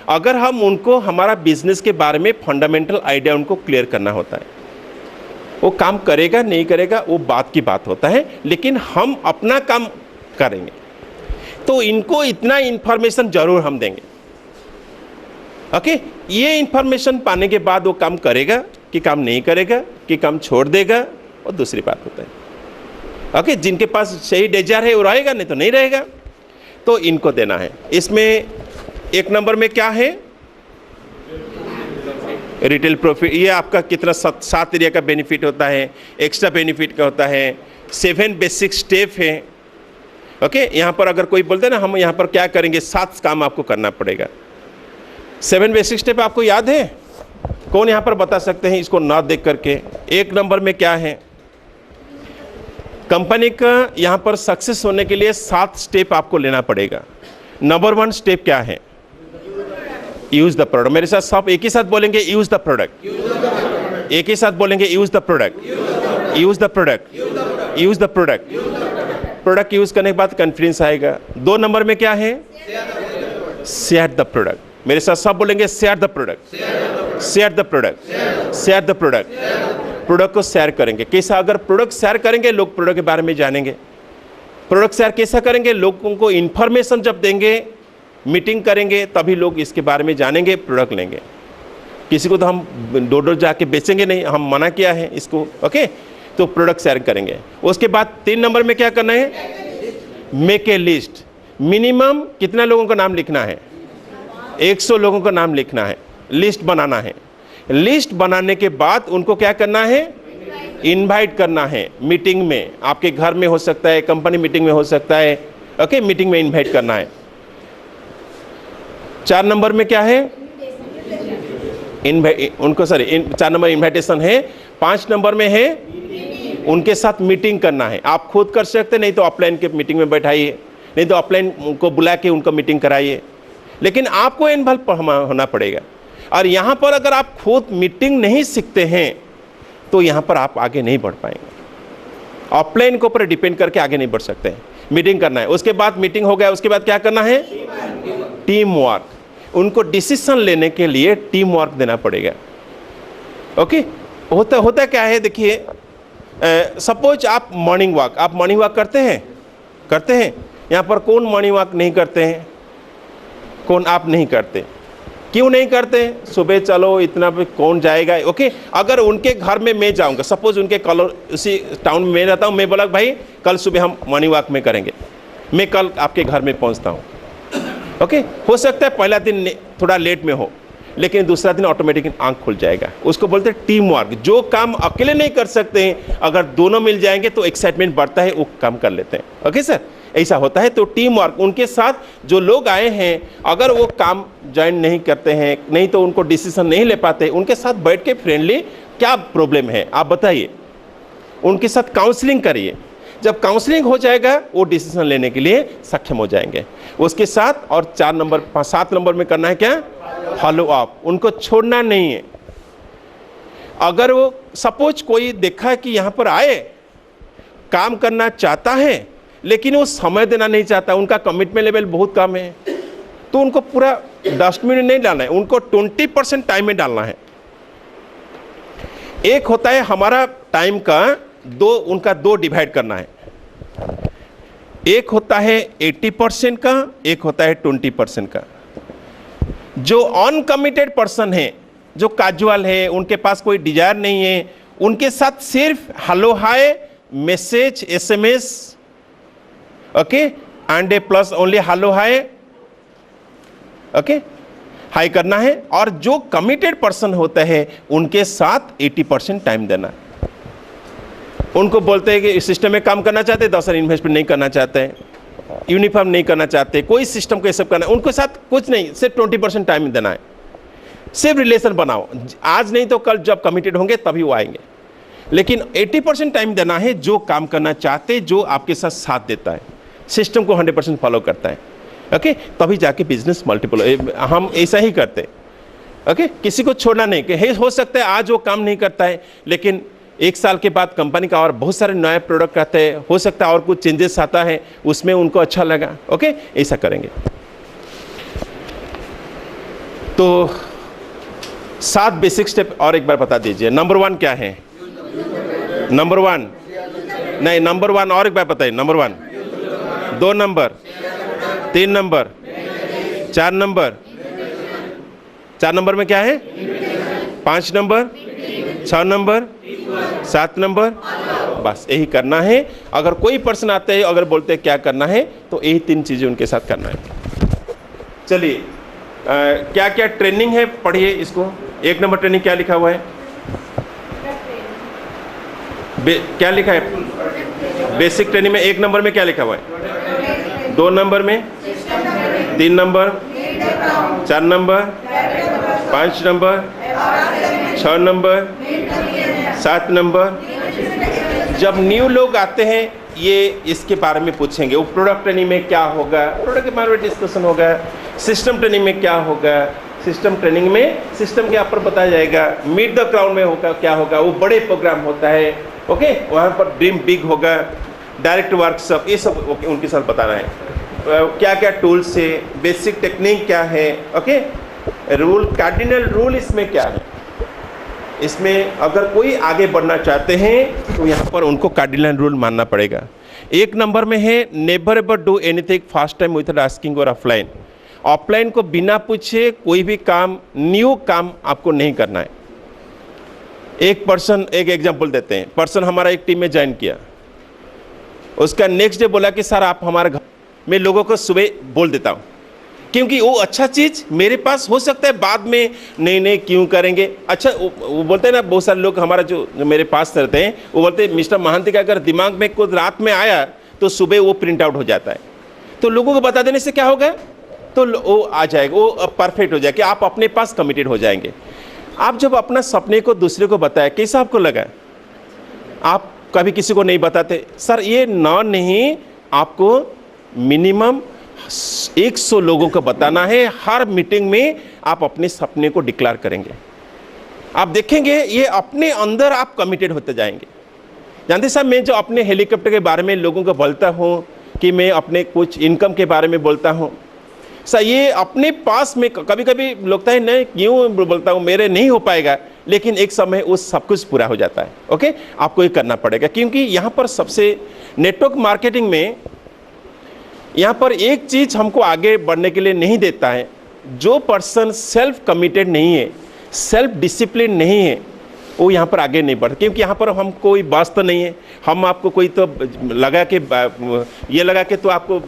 अगर हम उनको हमारा बिजनेस के बारे में फंडामेंटल आइडिया उनको क्लियर करना होता है, वो काम करेगा नहीं करेगा वो बात की बात होता है, लेकिन हम अपना काम करेंगे तो इनको इतना इंफॉर्मेशन जरूर हम देंगे, ओके। ये इंफॉर्मेशन पाने के बाद वो काम करेगा कि काम नहीं करेगा कि काम छोड़ देगा, और दूसरी बात होता है, ओके। जिनके पास सही डिजायर है वो रहेगा, नहीं तो नहीं रहेगा, तो इनको देना है। इसमें 1 नंबर में क्या है, रिटेल प्रॉफिट, ये आपका कितना 7 एरिया का बेनिफिट होता है, एक्स्ट्रा बेनिफिट का होता है, 7 बेसिक स्टेप है, ओके। यहाँ पर अगर कोई बोलते हैं ना हम यहाँ पर क्या करेंगे, 7 काम आपको करना पड़ेगा। 7 बेसिक स्टेप आपको याद है? कौन यहाँ पर बता सकते हैं इसको ना देख करके? 1 नंबर में क्या है, कंपनी का यहाँ पर सक्सेस होने के लिए 7 स्टेप आपको लेना पड़ेगा। नंबर 1 स्टेप क्या है, यूज द प्रोडक्ट। मेरे साथ सब एक ही साथ बोलेंगे, यूज द प्रोडक्ट, एक ही साथ बोलेंगे, use the product, use the product, use the product. Product use करने के बाद कॉन्फिडेंस आएगा। 2 नंबर में क्या है, शेयर द प्रोडक्ट। मेरे साथ सब बोलेंगे, share the product, share the product, share the product. Product को शेयर करेंगे कैसा, अगर प्रोडक्ट शेयर करेंगे लोग प्रोडक्ट के बारे में जानेंगे। प्रोडक्ट शेयर कैसा करेंगे, लोगों को इंफॉर्मेशन जब देंगे, मीटिंग करेंगे, तभी लोग इसके बारे में जानेंगे, प्रोडक्ट लेंगे। किसी को तो हम डोर जाके बेचेंगे नहीं, हम मना किया है इसको, ओके। तो प्रोडक्ट शेयर करेंगे। उसके बाद 3 नंबर में क्या करना है, मेक ए लिस्ट। मिनिमम कितना लोगों का नाम लिखना है, 100 लोगों का नाम लिखना है, लिस्ट बनाना है। लिस्ट बनाने के बाद उनको क्या करना है, इनवाइट करना है मीटिंग में। आपके घर में हो सकता है, कंपनी मीटिंग में हो सकता है, ओके, मीटिंग में इनवाइट करना है। 4 नंबर में क्या है, उनको 4 नंबर इन्विटेशन है। 5 नंबर में है उनके साथ मीटिंग करना है। आप खुद कर सकते, नहीं तो ऑफलाइन के मीटिंग में बैठाइए, नहीं तो ऑफलाइन उनको बुला के उनको मीटिंग कराइए, लेकिन आपको इन्वॉल्व होना पड़ेगा। और यहाँ पर अगर आप खुद मीटिंग नहीं सीखते हैं तो यहाँ पर आप आगे नहीं बढ़ पाएंगे। ऑफलाइन के ऊपर डिपेंड करके आगे नहीं बढ़ सकते हैं। मीटिंग करना है, उसके बाद मीटिंग हो गया, उसके बाद क्या करना है, टीम वर्क। उनको डिसीजन लेने के लिए टीम वर्क देना पड़ेगा, ओके। होता क्या है, देखिए सपोज आप मॉर्निंग वॉक करते हैं। यहाँ पर कौन मॉर्निंग वॉक नहीं करते हैं, कौन आप नहीं करते, क्यों नहीं करते? सुबह चलो इतना भी कौन जाएगा, ओके। अगर उनके घर में मैं जाऊंगा, सपोज उनके उसी टाउन में मैं रहता हूँ, मैं बोला भाई कल सुबह हम मॉर्निंग वॉक में करेंगे, मैं कल आपके घर में पहुँचता हूँ, ओके। हो सकता है पहला दिन थोड़ा लेट में हो, लेकिन दूसरा दिन ऑटोमेटिक आंख खुल जाएगा। उसको बोलते हैं टीम वर्क। जो काम अकेले नहीं कर सकते हैं, अगर दोनों मिल जाएंगे तो एक्साइटमेंट बढ़ता है, वो काम कर लेते हैं, ओके सर, ऐसा होता है। तो टीम वर्क, उनके साथ जो लोग आए हैं अगर वो काम ज्वाइन नहीं करते हैं, नहीं तो उनको डिसीजन नहीं ले पाते, उनके साथ बैठ के फ्रेंडली क्या प्रॉब्लम है आप बताइए, उनके साथ काउंसलिंग करिए। जब काउंसलिंग हो जाएगा वो डिसीजन लेने के लिए सक्षम हो जाएंगे। उसके साथ और 7 नंबर में करना है क्या, फॉलो अप। उनको छोड़ना नहीं है। अगर वो सपोज कोई देखा कि यहाँ पर आए, काम करना चाहता है लेकिन वो समय देना नहीं चाहता, उनका कमिटमेंट लेवल बहुत कम है, तो उनको पूरा डस्टबिन में नहीं डालना है, उनको 20% टाइम में डालना है। एक होता है हमारा टाइम का उनका दो डिवाइड करना है। एक होता है 80% का, एक होता है 20% का। जो अनकमिटेड पर्सन है, जो कैजुअल है, उनके पास कोई डिजायर नहीं है, उनके साथ सिर्फ hello hi message SMS, okay, and A plus only hello hi, okay, high करना है। और जो कमिटेड पर्सन होता है उनके साथ 80% टाइम देना है। उनको बोलते हैं कि इस सिस्टम में काम करना चाहते हैं, 10 इन्वेस्टमेंट नहीं करना चाहते हैं, यूनिफॉर्म नहीं करना चाहते, कोई सिस्टम को ये सब करना है, उनके साथ कुछ नहीं, सिर्फ 20% टाइम देना है। सिर्फ रिलेशन बनाओ, आज नहीं तो कल जब कमिटेड होंगे तभी वो आएंगे। लेकिन 80% टाइम देना है जो काम करना चाहते, जो आपके साथ देता है, सिस्टम को 100% फॉलो करता है, ओके, तभी जाके बिजनेस मल्टीपल। हम ऐसा ही करते हैं, ओके, किसी को छोड़ना नहीं कि हो सकता है आज वो काम नहीं करता है, लेकिन 1 साल के बाद कंपनी का और बहुत सारे नए प्रोडक्ट आते हैं, हो सकता है और कुछ चेंजेस आता है, उसमें उनको अच्छा लगा, ओके, ऐसा करेंगे। तो 7 बेसिक स्टेप और एक बार बता दीजिए। नंबर 1 क्या है? नंबर 1 नहीं, नंबर 1 और एक बार बताइए। Number 1, 2 number, 3 number, 4 number, 4 number में क्या है? 5 नंबर, 6 नंबर, 7 नंबर, बस यही करना है। अगर कोई पर्सन आते हैं, अगर बोलते हैं क्या करना है, तो यही 3 चीजें उनके साथ करना है। चलिए, क्या क्या ट्रेनिंग है पढ़िए इसको। 1 नंबर ट्रेनिंग क्या लिखा हुआ है? क्या लिखा है? बेसिक ट्रेनिंग में 1 नंबर में क्या लिखा हुआ है? 2 नंबर में, 3 number, 4 number, 5 number, 6 number, 7 number. जब न्यू लोग आते हैं ये इसके बारे में पूछेंगे। वो प्रोडक्ट ट्रेनिंग में क्या होगा, प्रोडक्ट के बारे में डिस्कशन होगा। सिस्टम ट्रेनिंग में क्या होगा, सिस्टम ट्रेनिंग में सिस्टम के ऊपर बताया जाएगा। मीट द क्राउड में होगा क्या होगा, वो बड़े प्रोग्राम होता है, ओके, वहाँ पर ड्रीम बिग होगा, डायरेक्ट वर्कशॉप, ये सब उनके साथ बताना है। क्या क्या टूल्स है, बेसिक टेक्निक क्या है, ओके, रूल, कार्डिनल रूल इसमें क्या है। इसमें अगर कोई आगे बढ़ना चाहते हैं तो यहाँ पर उनको कार्डिनल रूल मानना पड़ेगा। 1 नंबर में है never ever do anything first time without asking और ऑफलाइन। ऑफलाइन को बिना पूछे कोई भी काम, न्यू काम आपको नहीं करना है। एक एग्जांपल देते हैं। पर्सन हमारा एक टीम में ज्वाइन किया, उसका नेक्स्ट डे बोला कि सर आप हमारे घर में लोगों को सुबह बोल देता हूँ, क्योंकि वो अच्छा चीज़ मेरे पास हो सकता है बाद में नहीं क्यों करेंगे। अच्छा, वो बोलते हैं ना, बहुत सारे लोग हमारा जो मेरे पास रहते हैं वो बोलते हैं मिस्टर महांती का अगर दिमाग में कुछ रात में आया तो सुबह वो प्रिंट आउट हो जाता है। तो लोगों को बता देने से क्या होगा, तो वो आ जाएगा, वो परफेक्ट हो जाएगा, आप अपने पास कमिटेड हो जाएंगे। आप जब अपना सपने को दूसरे को बताया, कैसा आपको लगा? आप कभी किसी को नहीं बताते। सर ये नहीं, आपको मिनिमम 100 लोगों को बताना है। हर मीटिंग में आप अपने सपने को डिक्लेयर करेंगे। आप देखेंगे ये अपने अंदर आप कमिटेड होते जाएंगे। जानते साहब, मैं जो अपने हेलीकॉप्टर के बारे में लोगों को बोलता हूँ कि मैं अपने कुछ इनकम के बारे में बोलता हूँ, सर ये अपने पास में कभी कभी लगता है नहीं क्यों बोलता हूँ, मेरे नहीं हो पाएगा, लेकिन एक समय वो सब कुछ पूरा हो जाता है। ओके, आपको ये करना पड़ेगा, क्योंकि यहाँ पर सबसे नेटवर्क मार्केटिंग में यहाँ पर एक चीज़ हमको आगे बढ़ने के लिए नहीं देता है। जो पर्सन सेल्फ कमिटेड नहीं है, सेल्फ डिसिप्लिन नहीं है, वो यहाँ पर आगे नहीं बढ़ता। क्योंकि यहाँ पर हम कोई बात तो नहीं है, हम आपको कोई तो लगा के ये लगा के तो आपको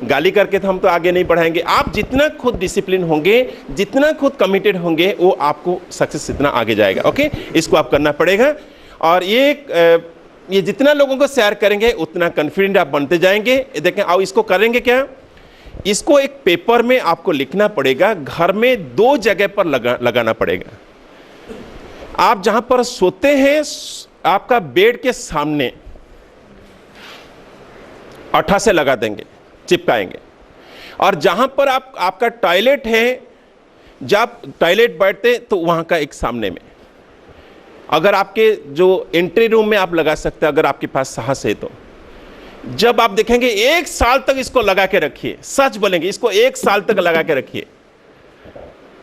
गाली करके तो हम तो आगे नहीं बढ़ाएंगे। आप जितना खुद डिसिप्लिन होंगे, जितना खुद कमिटेड होंगे, वो आपको सक्सेस इतना आगे जाएगा। ओके, इसको आप करना पड़ेगा। और ये जितना लोगों को शेयर करेंगे उतना कॉन्फिडेंट आप बनते जाएंगे। देखें, आओ इसको करेंगे क्या, इसको एक पेपर में आपको लिखना पड़ेगा, घर में 2 जगह पर लगाना पड़ेगा। आप जहां पर सोते हैं आपका बेड के सामने 8 से लगा देंगे, चिपकाएंगे। और जहां पर आपका टॉयलेट है, जब टॉयलेट बैठते तो वहां का एक सामने में, अगर आपके जो एंट्री रूम में आप लगा सकते हैं, अगर आपके पास साहस है तो। जब आप देखेंगे 1 साल तक इसको लगा के रखिए, सच बोलेंगे, इसको 1 साल तक लगा के रखिए।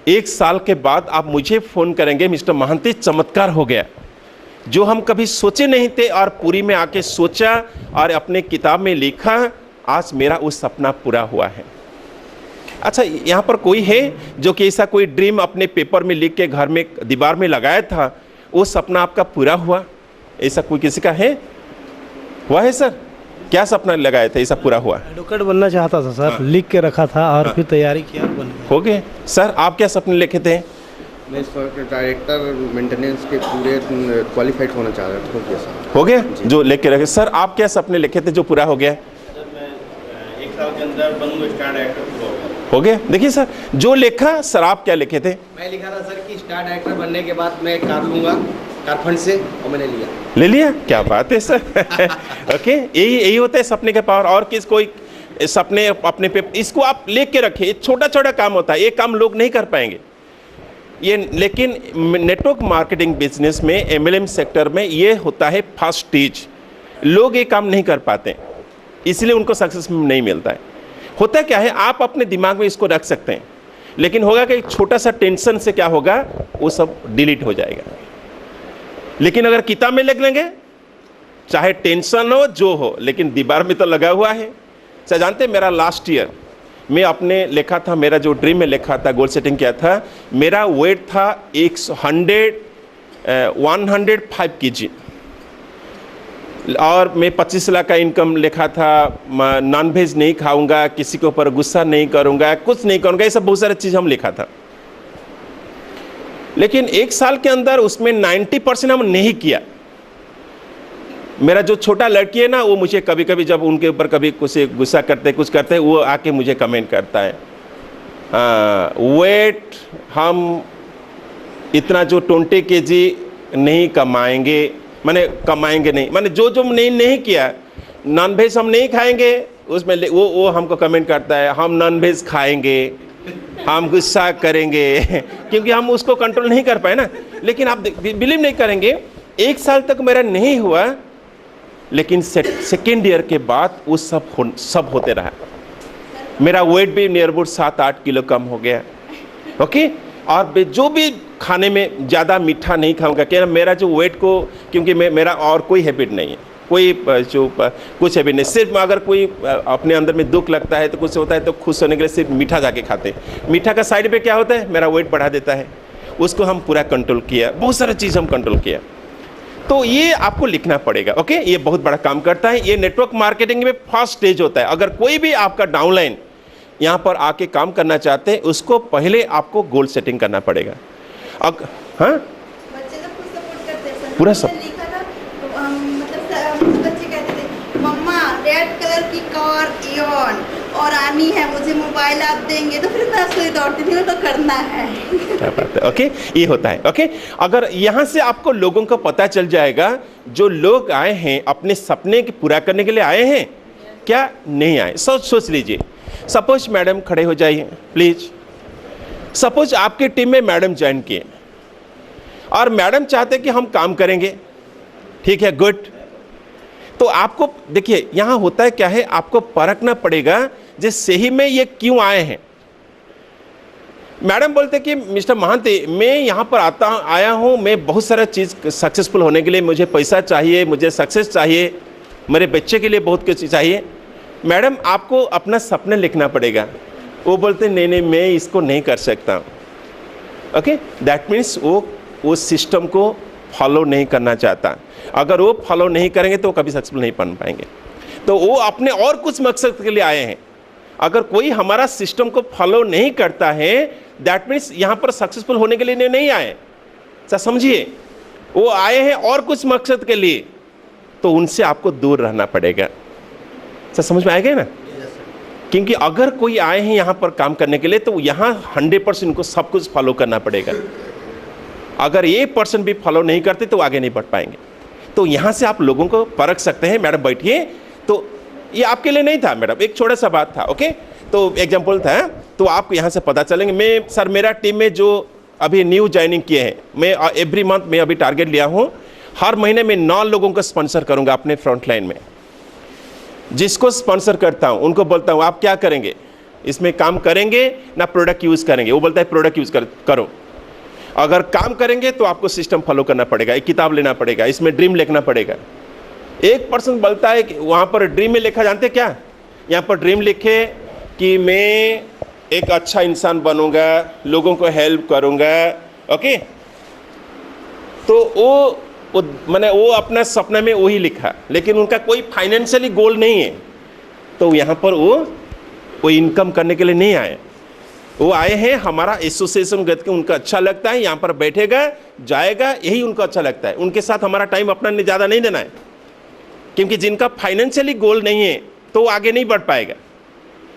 1 साल के बाद आप मुझे फोन करेंगे, मिस्टर महांती चमत्कार हो गया, जो हम कभी सोचे नहीं थे और पूरी में आके सोचा और अपने किताब में लिखा, आज मेरा वो सपना पूरा हुआ है। अच्छा, यहाँ पर कोई है जो कि ऐसा कोई ड्रीम अपने पेपर में लिख के घर में दीवार में लगाया था, वो सपना आपका पूरा हुआ? ऐसा कोई किसी का है? हुआ है सर? क्या सपना लगाया था ऐसा पूरा हुआ? एडवोकेट बनना चाहता था सर, लिख के रखा था और फिर तैयारी किया, बन गया। हो गए सर? आप क्या सपने लिखे थे? मैं इस वक्त डायरेक्टर मेंटेनेंस के पूरे क्वालिफाइड होना चाह रहा था। हो गया सर। हो गया जो लेके रखे। सर आप क्या सपने लिखे थे जो पूरा हो गया? एक साल के अंदर बनूंगा स्टार डायरेक्टर, पूरा हो गया। हो गया। देखिए सर, जो लिखा, सर आप क्या लिखे थे? मैं लिखा था सर कि स्टार डायरेक्टर बनने के बाद मैं कार लूँगा, कार फंड से, और मैंने लिया। ले लिया? क्या बात है सर। ओके, यही होता है सपने का पावर। और किस कोई सपने अपने पे, इसको आप लेके के रखिए। छोटा छोटा काम होता है, ये काम लोग नहीं कर पाएंगे ये, लेकिन नेटवर्क मार्केटिंग बिजनेस में, एमएलएम सेक्टर में ये होता है फर्स्ट स्टेज। लोग ये काम नहीं कर पाते, इसलिए उनको सक्सेस नहीं मिलता है। होता क्या है, आप अपने दिमाग में इसको रख सकते हैं, लेकिन होगा कि एक छोटा सा टेंशन से क्या होगा, वो सब डिलीट हो जाएगा। लेकिन अगर किताब में लिख लेंगे, चाहे टेंशन हो जो हो, लेकिन दीवार में तो लगा हुआ है। सर जानते हैं, मेरा लास्ट ईयर मैं अपने लिखा था, मेरा जो ड्रीम में लिखा था, गोल सेटिंग किया था, मेरा वेट था 105 kg और मैं 25 लाख का इनकम लिखा था। नॉन वेज नहीं खाऊंगा, किसी के ऊपर गुस्सा नहीं करूंगा, कुछ नहीं करूंगा, ये सब बहुत सारी चीज़ हम लिखा था। लेकिन एक साल के अंदर उसमें 90% हम नहीं किया। मेरा जो छोटा लड़की है ना, वो मुझे कभी कभी जब उनके ऊपर कभी कुछ गुस्सा करते, कुछ करते, वो आके मुझे कमेंट करता है, वेट हम इतना जो 20 kg नहीं कमाएंगे, माने कमाएंगे नहीं, माने जो जो नहीं किया, नॉन वेज हम नहीं खाएंगे, उसमें वो हमको कमेंट करता है, हम नॉन वेज खाएंगे, हम गुस्सा करेंगे, क्योंकि हम उसको कंट्रोल नहीं कर पाए ना। लेकिन आप बिलीव नहीं करेंगे, एक साल तक मेरा नहीं हुआ, लेकिन सेकेंड ईयर के बाद वो सब होते रहा। मेरा वेट भी नियर अबाउट 7-8 किलो कम हो गया। ओके, और जो भी खाने में ज़्यादा मीठा नहीं खाऊंगा, क्या मेरा जो वेट को, क्योंकि मेरा और कोई हैबिट नहीं है, कोई जो कुछ हैबिट नहीं, सिर्फ अगर कोई अपने अंदर में दुख लगता है तो कुछ होता है तो खुश होने के लिए सिर्फ मीठा जाके खाते हैं। मीठा का साइड इफेक्ट क्या होता है, मेरा वेट बढ़ा देता है। उसको हम पूरा कंट्रोल किया, बहुत सारा चीज़ हम कंट्रोल किया। तो ये आपको लिखना पड़ेगा। ओके, ये बहुत बड़ा काम करता है। ये नेटवर्क मार्केटिंग में फर्स्ट स्टेज होता है। अगर कोई भी आपका डाउनलाइन यहाँ पर आके काम करना चाहते हैं, उसको पहले आपको गोल सेटिंग करना पड़ेगा। हाँ, बच्चे तो खुद सपोर्ट करते हैं सर। पूरा मैंने लिखा था तो मतलब बच्चे कहते थे, मम्मा रेड कलर की कार इयॉन और आनी है, मुझे मोबाइल आप देंगे, तो फिर मैं उसको दौड़ती थी, तो करना है। क्या बात है। ओके, ये होता है। ओके, अगर यहाँ से आपको लोगों को पता चल जाएगा, जो लोग आए हैं अपने सपने के पूरा करने के लिए आए हैं, क्या नहीं आए, सोच लीजिए। सपोज मैडम खड़े हो जाइए प्लीज। सपोज आपके टीम में मैडम ज्वाइन किए और मैडम चाहते कि हम काम करेंगे, ठीक है, गुड। तो आपको देखिए, यहाँ होता है क्या है, आपको परखना पड़ेगा जिस सही में ये क्यों आए हैं। मैडम बोलते कि मिस्टर महांती, मैं यहाँ पर आया हूँ, मैं बहुत सारा चीज़ सक्सेसफुल होने के लिए मुझे पैसा चाहिए, मुझे सक्सेस चाहिए, मेरे बच्चे के लिए बहुत कुछ चाहिए। मैडम आपको अपना सपना लिखना पड़ेगा। वो बोलते नहीं मैं इसको नहीं कर सकता। ओके, दैट मीन्स वो सिस्टम को फॉलो नहीं करना चाहता। अगर वो फॉलो नहीं करेंगे तो वो कभी सक्सेसफुल नहीं बन पाएंगे। तो वो अपने और कुछ मकसद के लिए आए हैं। अगर कोई हमारा सिस्टम को फॉलो नहीं करता है, दैट मीन्स यहाँ पर सक्सेसफुल होने के लिए नहीं आए। सर समझिए, वो आए हैं और कुछ मकसद के लिए, तो उनसे आपको दूर रहना पड़ेगा। सर समझ में आएगा ना? क्योंकि अगर कोई आए हैं यहाँ पर काम करने के लिए, तो यहाँ 100% उनको सब कुछ फॉलो करना पड़ेगा। अगर ये पर्सन भी फॉलो नहीं करते तो आगे नहीं बढ़ पाएंगे। तो यहाँ से आप लोगों को परख सकते हैं। मैडम बैठिए। तो ये आपके लिए नहीं था मैडम, एक छोटा सा बात था। ओके, तो एग्जाम्पल था। तो आपको यहाँ से पता चलेंगे। मैं सर, मेरा टीम में जो अभी न्यू ज्वाइनिंग किए हैं, मैं एवरी मंथ मैं अभी टारगेट लिया हूँ, हर महीने में 9 लोगों को स्पॉन्सर करूँगा अपने फ्रंट लाइन में। जिसको स्पॉन्सर करता हूँ उनको बोलता हूँ आप क्या करेंगे, इसमें काम करेंगे ना प्रोडक्ट यूज़ करेंगे। वो बोलता है प्रोडक्ट यूज़ करो। अगर काम करेंगे तो आपको सिस्टम फॉलो करना पड़ेगा, एक किताब लेना पड़ेगा, इसमें ड्रीम लिखना पड़ेगा। एक पर्सन बोलता है कि वहाँ पर ड्रीम में लिखा, जानते क्या, यहाँ पर ड्रीम लिखे कि मैं एक अच्छा इंसान बनूंगा, लोगों को हेल्प करूंगा, ओके। तो वो मैंने वो अपना सपना में वही लिखा, लेकिन उनका कोई फाइनेंशियली गोल नहीं है। तो यहाँ पर वो इनकम करने के लिए नहीं आए, वो आए हैं हमारा एसोसिएशन गत के, उनका अच्छा लगता है, यहाँ पर बैठेगा जाएगा, यही उनको अच्छा लगता है। उनके साथ हमारा टाइम अपना ज़्यादा नहीं देना है, क्योंकि जिनका फाइनेंशियली गोल नहीं है तो वो आगे नहीं बढ़ पाएगा।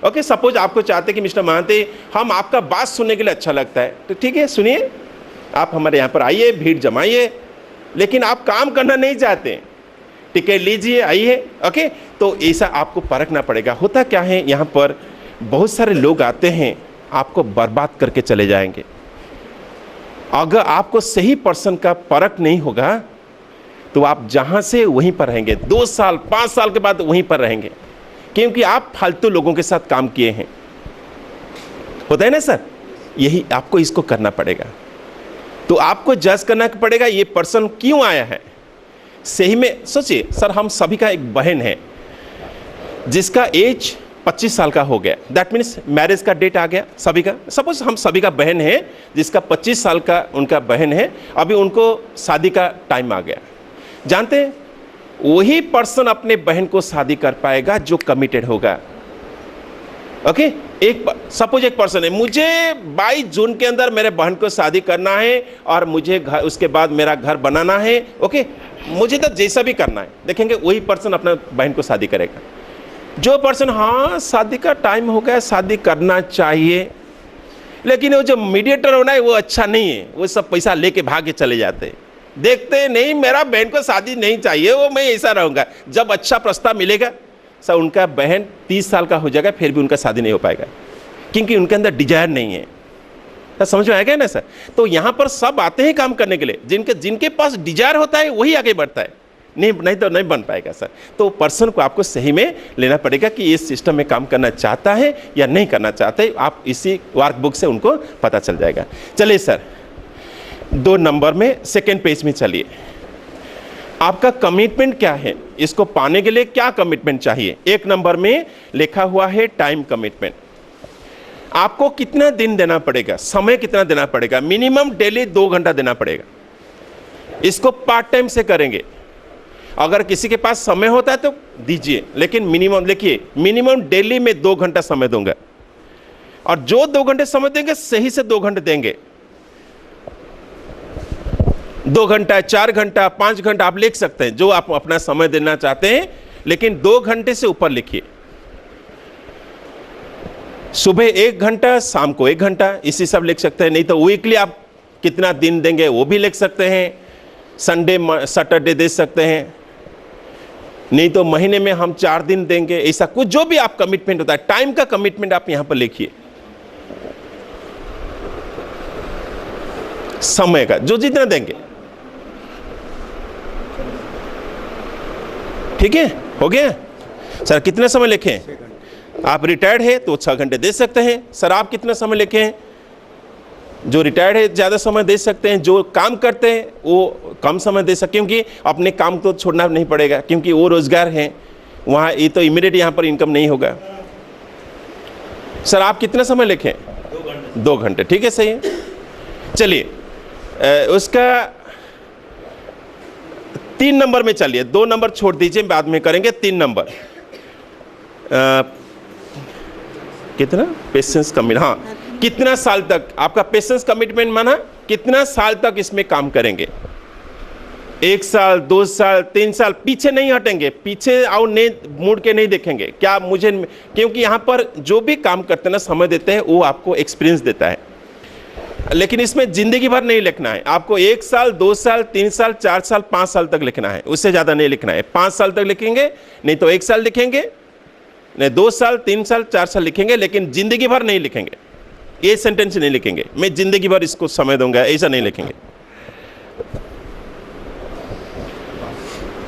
ओके, सपोज आपको चाहते कि मिस्टर महांती हम आपका बात सुनने के लिए अच्छा लगता है, तो ठीक है सुनिए, आप हमारे यहाँ पर आइए, भीड़ जमाइए, लेकिन आप काम करना नहीं चाहते, टिकट लीजिए, आइए। ओके, तो ऐसा आपको परखना पड़ेगा। होता क्या है, यहाँ पर बहुत सारे लोग आते हैं, आपको बर्बाद करके चले जाएंगे। अगर आपको सही पर्सन का परख नहीं होगा तो आप जहाँ से वहीं पर रहेंगे, 2 साल 5 साल के बाद वहीं पर रहेंगे, क्योंकि आप फालतू लोगों के साथ काम किए हैं। होता है ना सर, यही आपको इसको करना पड़ेगा। तो आपको जज करना पड़ेगा ये पर्सन क्यों आया है। सही में सोचिए सर, हम सभी का एक बहन है जिसका एज 25 साल का हो गया, दैट मीन्स मैरिज का डेट आ गया सभी का। सपोज हम सभी का बहन है जिसका 25 साल का उनका बहन है, अभी उनको शादी का टाइम आ गया। जानते हैं, वही पर्सन अपने बहन को शादी कर पाएगा जो कमिटेड होगा। ओके, सपोज एक पर्सन है, मुझे 22 जून के अंदर मेरे बहन को शादी करना है और मुझे घर, उसके बाद मेरा घर बनाना है। ओके, मुझे तो जैसा भी करना है, देखेंगे वही पर्सन अपना बहन को शादी करेगा। जो पर्सन हाँ शादी का टाइम हो गया, शादी करना चाहिए, लेकिन वो जो मीडिएटर होना है वो अच्छा नहीं है, वो सब पैसा लेके भागे चले जाते हैं, देखते नहीं मेरा बहन को शादी नहीं चाहिए, वो मैं ऐसा रहूँगा। जब अच्छा प्रस्ताव मिलेगा सर, उनका बहन 30 साल का हो जाएगा फिर भी उनका शादी नहीं हो पाएगा, क्योंकि उनके अंदर डिजायर नहीं है। सर समझ में आएगा ना सर। तो यहाँ पर सब आते हैं काम करने के लिए, जिनके पास डिजायर होता है वही आगे बढ़ता है, नहीं तो नहीं बन पाएगा सर। तो पर्सन को आपको सही में लेना पड़ेगा कि इस सिस्टम में काम करना चाहता है या नहीं करना चाहता है। आप इसी वर्कबुक से उनको पता चल जाएगा। चलिए सर, 2 नंबर में सेकेंड पेज में चलिए, आपका कमिटमेंट क्या है, इसको पाने के लिए क्या कमिटमेंट चाहिए। 1 नंबर में लिखा हुआ है टाइम कमिटमेंट। आपको कितना दिन देना पड़ेगा, समय कितना देना पड़ेगा, मिनिमम डेली 2 घंटा देना पड़ेगा। इसको पार्ट टाइम से करेंगे, अगर किसी के पास समय होता है तो दीजिए, लेकिन मिनिमम देखिए, मिनिमम डेली में 2 घंटा समय दूंगा, और जो 2 घंटे समय देंगे सही से 2 घंटे देंगे। 2 घंटा, 4 घंटा, 5 घंटा आप लिख सकते हैं, जो आप अपना समय देना चाहते हैं, लेकिन 2 घंटे से ऊपर लिखिए। सुबह 1 घंटा, शाम को 1 घंटा, इसी सब लिख सकते हैं। नहीं तो वीकली आप कितना दिन देंगे वो भी लिख सकते हैं, संडे सैटरडे दे सकते हैं, नहीं तो महीने में हम 4 दिन देंगे, ऐसा कुछ जो भी आप कमिटमेंट होता है। टाइम का कमिटमेंट आप यहां पर लिखिए, समय का जो जितना देंगे। ठीक है, हो गया सर। कितना समय लिखें, आप रिटायर्ड है तो 6 घंटे दे सकते हैं। सर आप कितना समय लिखें, जो रिटायर्ड है ज़्यादा समय दे सकते हैं, जो काम करते हैं वो कम समय दे सकते हैं, क्योंकि अपने काम तो छोड़ना नहीं पड़ेगा, क्योंकि वो रोजगार है वहाँ, ये तो इमीडिएट यहाँ पर इनकम नहीं होगा। सर आप कितना समय लिखें, 2 घंटे, ठीक है, सही है। चलिए उसका 3 नंबर में चलिए, 2 नंबर छोड़ दीजिए, बाद में करेंगे। 3 नंबर कितना पेशेंस कमिटमेंट, हाँ कितना साल तक आपका पेशेंस कमिटमेंट माना, कितना साल तक इसमें काम करेंगे। 1 साल, 2 साल, 3 साल, पीछे नहीं हटेंगे, पीछे और नहीं मुड़ के नहीं देखेंगे क्या मुझे, क्योंकि यहाँ पर जो भी काम करते हैं ना, समय देते हैं, वो आपको एक्सपीरियंस देता है। लेकिन इसमें जिंदगी भर नहीं लिखना है आपको, 1 साल, 2 साल, 3 साल, 4 साल, 5 साल तक लिखना है, उससे ज़्यादा नहीं लिखना है। 5 साल तक लिखेंगे, नहीं तो 1 साल लिखेंगे, नहीं 2 साल, 3 साल, 4 साल लिखेंगे, लेकिन जिंदगी भर नहीं लिखेंगे। ये सेंटेंस नहीं लिखेंगे, मैं जिंदगी भर इसको समय दूंगा, ऐसा नहीं लिखेंगे।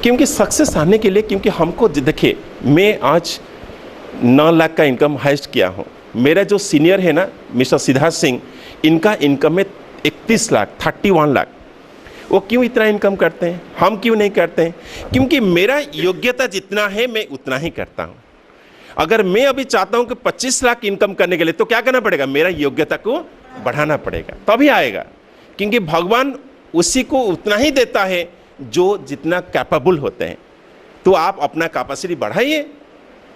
क्योंकि सक्सेस आने के लिए, क्योंकि हमको देखिए, मैं आज 9 लाख का इनकम हाइस्ट किया हूँ। मेरा जो सीनियर है ना मिस्टर सिद्धार्थ सिंह, इनका इनकम में 31 लाख, 31 लाख, वो क्यों इतना इनकम करते हैं, हम क्यों नहीं करते हैं? क्योंकि मेरा योग्यता जितना है मैं उतना ही करता हूं। अगर मैं अभी चाहता हूं कि 25 लाख इनकम करने के लिए, तो क्या करना पड़ेगा? मेरा योग्यता को बढ़ाना पड़ेगा, तभी आएगा। क्योंकि भगवान उसी को उतना ही देता है जो जितना कैपेबल होते हैं। तो आप अपना कैपेसिटी बढ़ाइए,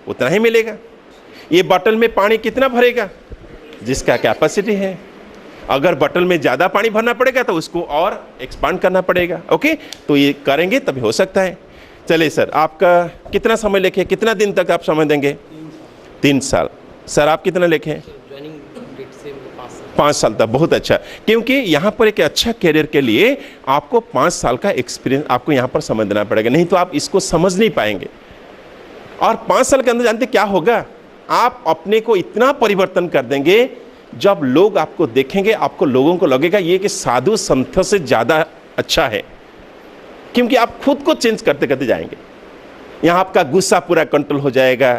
उतना ही मिलेगा। ये बॉटल में पानी कितना भरेगा? जिसका कैपेसिटी है। अगर बॉटल में ज़्यादा पानी भरना पड़ेगा तो उसको और एक्सपांड करना पड़ेगा। ओके, तो ये करेंगे तभी हो सकता है। चलिए सर, आपका कितना समय लेके, कितना दिन तक आप समय देंगे? 3 साल। सर आप कितना लेके हैं? 5 साल तक। बहुत अच्छा, क्योंकि यहाँ पर एक अच्छा कैरियर के लिए आपको 5 साल का एक्सपीरियंस आपको यहाँ पर समझ देना पड़ेगा, नहीं तो आप इसको समझ नहीं पाएंगे। और 5 साल के अंदर जानते क्या होगा? आप अपने को इतना परिवर्तन कर देंगे, जब लोग आपको देखेंगे आपको लोगों को लगेगा ये कि साधु संतों से ज़्यादा अच्छा है, क्योंकि आप खुद को चेंज करते करते जाएंगे। यहाँ आपका गुस्सा पूरा कंट्रोल हो जाएगा।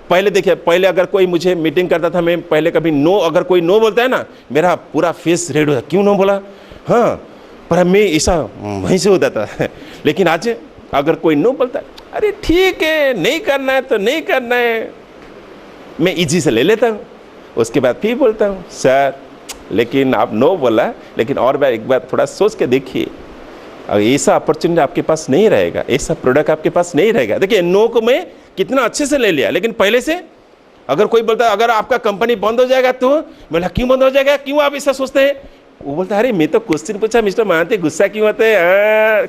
पहले देखिए, पहले अगर कोई मुझे मीटिंग करता था, मैं पहले कभी नो, अगर कोई नो बोलता है ना, मेरा पूरा फेस रेड हो जाता, क्यों नो बोला, हाँ, पर मैं ऐसा वहीं से होता था। लेकिन आज अगर कोई नो बोलता है, अरे ठीक है, नहीं करना है तो नहीं करना है, मैं इजी से ले लेता हूँ। उसके बाद फिर बोलता हूँ, सर लेकिन आप नो बोला, लेकिन और बार एक बार थोड़ा सोच के देखिए, अगर ऐसा अपॉर्चुनिटी आपके पास नहीं रहेगा, ऐसा प्रोडक्ट आपके पास नहीं रहेगा। देखिए, नो को मैं कितना अच्छे से ले लिया, लेकिन पहले से अगर कोई बोलता है अगर आपका कंपनी बंद हो जाएगा, तो बोला क्यों बंद हो जाएगा, क्यों आप ऐसा सोचते हैं? वो बोलता है अरे मैं तो क्वेश्चन पूछा मिस्टर महांती, गुस्सा क्यों होते हैं,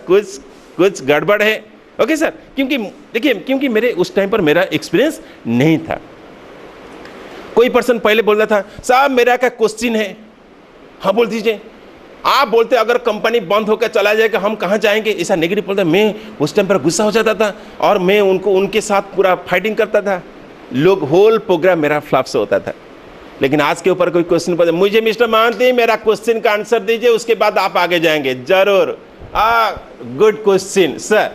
कुछ गड़बड़ है। ओके सर, क्योंकि देखिए, क्योंकि मेरे उस टाइम पर मेरा एक्सपीरियंस नहीं था। कोई पर्सन पहले बोल रहा था, साहब मेरा क्या क्वेश्चन है, हाँ बोल दीजिए। आप बोलते अगर कंपनी बंद होकर चला जाएगा हम कहाँ जाएंगे, ऐसा नेगेटिव बोलता। मैं उस टाइम पर गुस्सा हो जाता था और मैं उनके साथ पूरा फाइटिंग करता था। लोग होल प्रोग्राम मेरा फ्लॉप से होता था। लेकिन आज के ऊपर कोई क्वेश्चन पूछे, मुझे मिस्टर महांती मेरा क्वेश्चन का आंसर दीजिए, उसके बाद आप आगे जाएंगे। जरूर, गुड क्वेश्चन सर,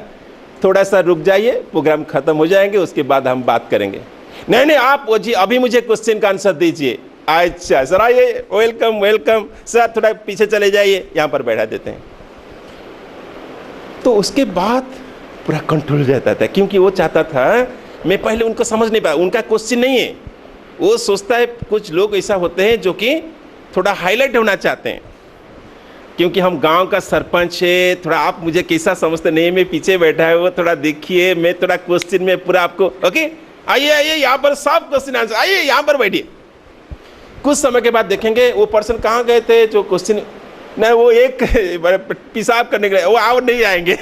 थोड़ा सा रुक जाइए, प्रोग्राम खत्म हो जाएंगे, उसके बाद हम बात करेंगे। नहीं आप जी अभी मुझे क्वेश्चन का आंसर दीजिए। अच्छा सर आइए, वेलकम वेलकम सर, थोड़ा पीछे चले जाइए, यहाँ पर बैठा देते हैं। तो उसके बाद पूरा कंट्रोल हो जाता था, क्योंकि वो चाहता था, मैं पहले उनको समझ नहीं पाया, उनका क्वेश्चन नहीं है, वो सोचता है कुछ लोग ऐसा होते हैं जो कि थोड़ा हाईलाइट होना चाहते हैं, क्योंकि हम गांव का सरपंच है, थोड़ा आप मुझे कैसा समझते नहीं, मैं पीछे बैठा है वो, थोड़ा देखिए, मैं थोड़ा क्वेश्चन में पूरा आपको, ओके आइए आइए यहाँ पर सब क्वेश्चन आंसर, आइए यहाँ पर बैठिए। कुछ समय के बाद देखेंगे वो पर्सन कहाँ गए थे जो क्वेश्चन, नहीं वो एक पेशाब करने के लिए, वो और नहीं आएंगे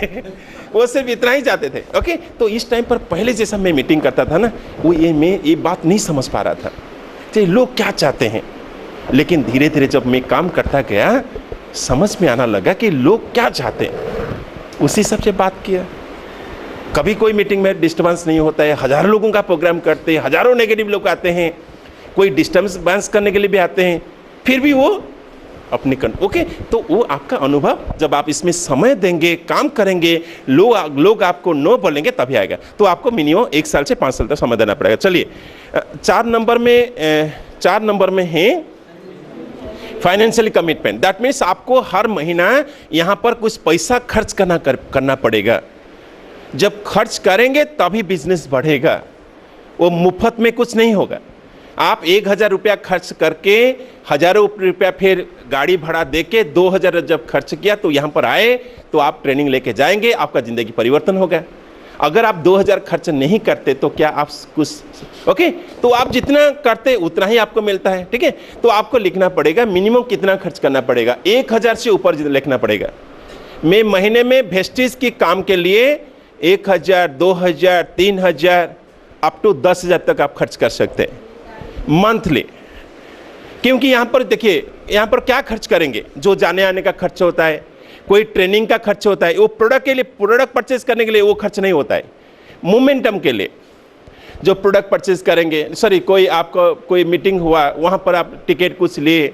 वो सिर्फ इतना ही चाहते थे। ओके, तो इस टाइम पर पहले जैसा मैं मीटिंग करता था ना, वो मैं ये बात नहीं समझ पा रहा था कि लोग क्या चाहते हैं। लेकिन धीरे धीरे जब मैं काम करता गया, समझ में आना लगा कि लोग क्या चाहते हैं, उसी सबसे बात किया। कभी कोई मीटिंग में डिस्टर्बेंस नहीं होता है, हज़ारों लोगों का प्रोग्राम करते हैं, हज़ारों नेगेटिव लोग आते हैं, कोई डिस्टर्बेंस करने के लिए भी आते हैं, फिर भी वो अपने ओके। तो वो आपका अनुभव, जब आप इसमें समय देंगे, काम करेंगे, लोग आपको नो बोलेंगे, तभी आएगा। तो आपको मिनिमम 1 साल से 5 साल तक समय देना पड़ेगा। चलिए 4 नंबर में है फाइनेंशियल कमिटमेंट। दैट मीन्स आपको हर महीना यहाँ पर कुछ पैसा खर्च करना पड़ेगा। जब खर्च करेंगे तभी बिजनेस बढ़ेगा, वो मुफ्त में कुछ नहीं होगा। आप 1000 रुपया खर्च करके हज़ारों रुपया फिर गाड़ी भाड़ा दे के 2000 जब खर्च किया तो यहाँ पर आए तो आप ट्रेनिंग लेके जाएंगे, आपका ज़िंदगी परिवर्तन होगा। अगर आप 2000 खर्च नहीं करते तो क्या आप कुछ ओके, तो आप जितना करते उतना ही आपको मिलता है। ठीक है, तो आपको लिखना पड़ेगा मिनिमम कितना खर्च करना पड़ेगा, 1000 से ऊपर लिखना पड़ेगा। मैं महीने में वेस्टेज के काम के लिए 1000, 2000, 3000 अप टू 10,000 तक आप खर्च कर सकते हैं मंथली। क्योंकि यहाँ पर देखिए, यहाँ पर क्या खर्च करेंगे, जो जाने आने का खर्च होता है, कोई ट्रेनिंग का खर्च होता है, वो प्रोडक्ट के लिए, प्रोडक्ट परचेज करने के लिए वो खर्च नहीं होता है। मोमेंटम के लिए जो प्रोडक्ट परचेज करेंगे, सॉरी कोई आपको कोई मीटिंग हुआ वहाँ पर आप टिकट कुछ लिए,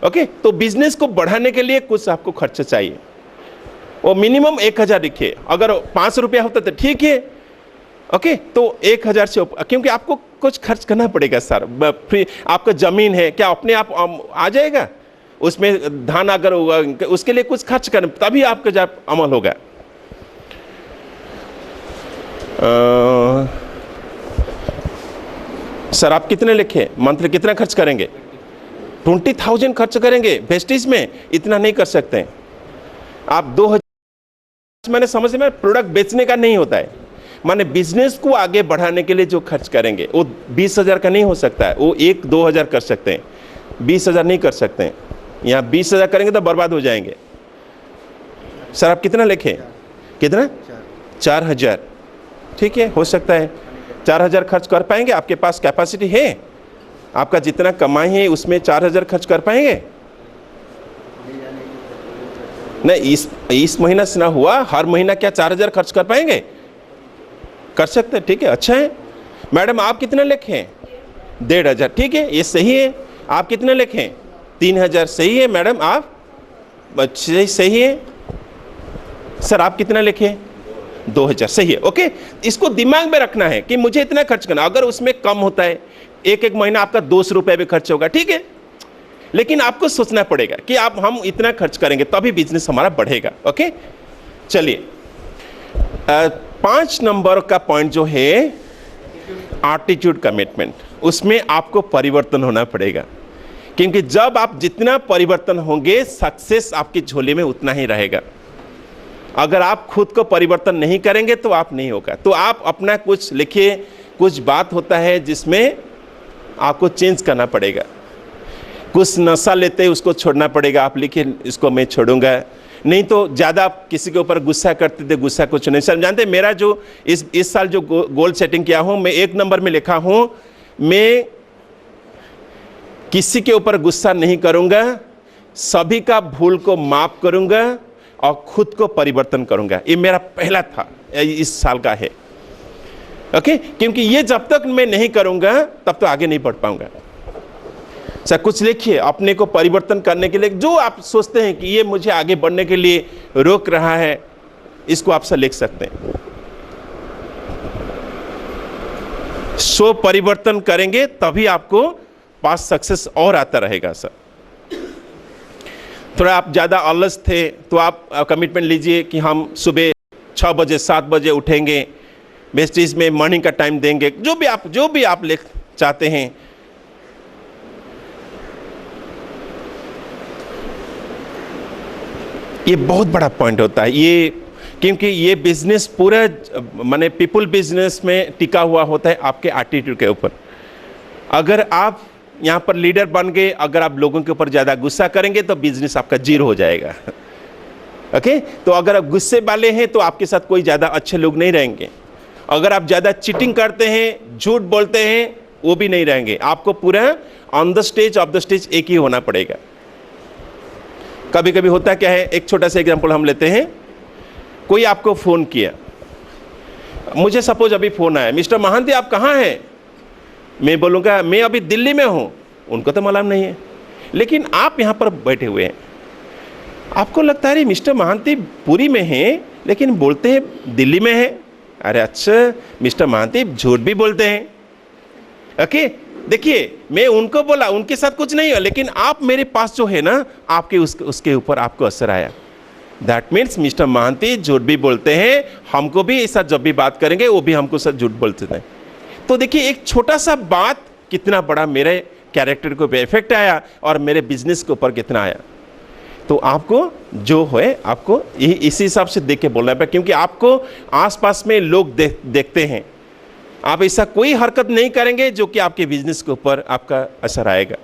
ओके, तो बिजनेस को बढ़ाने के लिए कुछ आपको खर्च चाहिए। वो मिनिमम 1000 लिखिए, अगर 5 रुपया होता तो ठीक है, ओके, तो 1000 से ऊपर, क्योंकि आपको कुछ खर्च करना पड़ेगा सर। फ्री आपका ज़मीन है, क्या अपने आप आ जाएगा? उसमें धान अगर होगा उसके लिए कुछ खर्च करें, तभी आपका जब अमल होगा। सर आप कितने लिखे, मंथली कितना खर्च करेंगे? 20,000 खर्च करेंगे वेस्टेज में, इतना नहीं कर सकते हैं आप। 2,000 मैंने समझ में, प्रोडक्ट बेचने का नहीं होता है, माने बिजनेस को आगे बढ़ाने के लिए जो खर्च करेंगे वो 20,000 का नहीं हो सकता है, वो 1-2,000 कर सकते हैं, 20,000 नहीं कर सकते हैं। यहाँ 20,000 करेंगे तो बर्बाद हो जाएंगे। सर आप कितना लिखे? कितना? 4,000। ठीक है, हो सकता है 4,000 खर्च कर पाएंगे? आपके पास कैपेसिटी है? आपका जितना कमाई है उसमें 4,000 खर्च कर पाएंगे? नहीं, इस महीना से ना हुआ, हर महीना क्या 4,000 खर्च कर पाएंगे? कर सकते हैं, ठीक है, अच्छा है। मैडम आप कितना लिखें? 1,500, ठीक है, ये सही है। आप कितने लिखें? 3,000, सही है मैडम, आप सही है। सर आप कितना लिखें? 2,000, सही है, ओके। इसको दिमाग में रखना है कि मुझे इतना खर्च करना, अगर उसमें कम होता है, एक महीना आपका 200 रुपये भी खर्च होगा, ठीक है, लेकिन आपको सोचना पड़ेगा कि आप हम इतना खर्च करेंगे तभी बिजनेस हमारा बढ़ेगा, ओके। चलिए 5 नंबर का पॉइंट जो है एटीट्यूड कमिटमेंट, उसमें आपको परिवर्तन होना पड़ेगा, क्योंकि जब आप जितना परिवर्तन होंगे सक्सेस आपकी झोली में उतना ही रहेगा। अगर आप खुद को परिवर्तन नहीं करेंगे तो आप नहीं होगा। तो आप अपना कुछ लिखिए, कुछ बात होता है जिसमें आपको चेंज करना पड़ेगा। कुछ नशा लेते हैं उसको छोड़ना पड़ेगा, आप लिखिए इसको मैं छोड़ूंगा। नहीं तो ज़्यादा आप किसी के ऊपर गुस्सा करते थे, गुस्सा कुछ नहीं। सर जानते मेरा जो इस साल जो गोल सेटिंग किया हूँ, मैं 1 नंबर में लिखा हूँ, मैं किसी के ऊपर गुस्सा नहीं करूँगा, सभी का भूल को माफ़ करूँगा और खुद को परिवर्तन करूँगा। ये मेरा पहला था, इस साल का है, ओके। क्योंकि ये जब तक मैं नहीं करूँगा तब तो आगे नहीं बढ़ पाऊँगा। सर कुछ लिखिए अपने को परिवर्तन करने के लिए, जो आप सोचते हैं कि ये मुझे आगे बढ़ने के लिए रोक रहा है, इसको आप सर लिख सकते हैं। सो परिवर्तन करेंगे तभी आपको पास सक्सेस और आता रहेगा। सर थोड़ा आप ज़्यादा आलस थे तो आप कमिटमेंट लीजिए कि हम सुबह 6 बजे 7 बजे उठेंगे, वेस्टेज में मॉर्निंग का टाइम देंगे, जो भी आप लिख चाहते हैं। ये बहुत बड़ा पॉइंट होता है ये, क्योंकि ये बिजनेस पूरा माने पीपल बिजनेस में टिका हुआ होता है आपके एटीट्यूड के ऊपर। अगर आप यहाँ पर लीडर बन गए, अगर आप लोगों के ऊपर ज़्यादा गुस्सा करेंगे तो बिजनेस आपका जीरो हो जाएगा, ओके। तो अगर आप गुस्से वाले हैं तो आपके साथ कोई ज़्यादा अच्छे लोग नहीं रहेंगे। अगर आप ज़्यादा चीटिंग करते हैं, झूठ बोलते हैं, वो भी नहीं रहेंगे। आपको पूरा on the stage of the stage एक ही होना पड़ेगा। कभी कभी होता क्या है, एक छोटा सा एग्जांपल हम लेते हैं। कोई आपको फ़ोन किया, मुझे सपोज अभी फ़ोन आया, मिस्टर महांती आप कहाँ हैं? मैं बोलूँगा मैं अभी दिल्ली में हूँ, उनको तो मालूम नहीं है, लेकिन आप यहाँ पर बैठे हुए हैं। आपको लगता है मिस्टर महांती पुरी में हैं लेकिन बोलते हैं दिल्ली में हैं। अरे अच्छा, मिस्टर महांती झूठ भी बोलते हैं, ओके। देखिए मैं उनको बोला, उनके साथ कुछ नहीं है, लेकिन आप मेरे पास जो है ना, आपके उसके ऊपर आपको असर आया। दैट मीन्स मिस्टर महांती झूठ भी बोलते हैं, हमको भी ऐसा जब भी बात करेंगे वो भी हमको साथ झूठ बोलते हैं। तो देखिए एक छोटा सा बात कितना बड़ा मेरे कैरेक्टर को इफेक्ट आया और मेरे बिजनेस के ऊपर कितना आया। तो आपको जो है आपको इसी हिसाब से देख के बोलना है, क्योंकि आपको आसपास में लोग देखते हैं। आप ऐसा कोई हरकत नहीं करेंगे जो कि आपके बिजनेस के ऊपर आपका असर आएगा।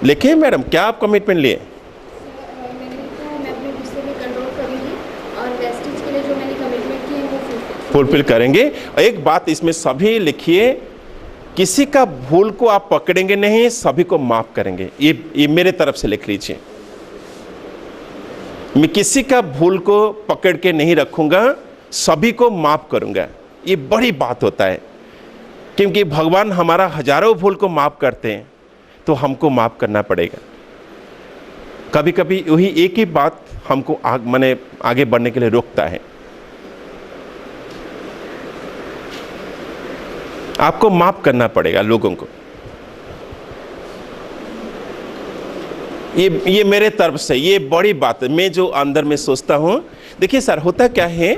लिखे मैडम, क्या आप कमिटमेंट लिए? मैं अपने गुस्से में कंट्रोल करूंगी और वेस्टेज के लिए जो मैंने कमिटमेंट की है वो फुलफिल करेंगे। एक बात इसमें सभी लिखिए, किसी का भूल को आप पकड़ेंगे नहीं, सभी को माफ करेंगे। ये मेरे तरफ से लिख लीजिए। मैं किसी का भूल को पकड़ के नहीं रखूंगा, सभी को माफ करूंगा। ये बड़ी बात होता है, क्योंकि भगवान हमारा हजारों भूल को माफ करते हैं, तो हमको माफ करना पड़ेगा। कभी कभी वही एक ही बात हमको आगे बढ़ने के लिए रोकता है। आपको माफ करना पड़ेगा लोगों को। ये मेरे तरफ से ये बड़ी बात है, मैं जो अंदर में सोचता हूँ। देखिए सर, होता क्या है,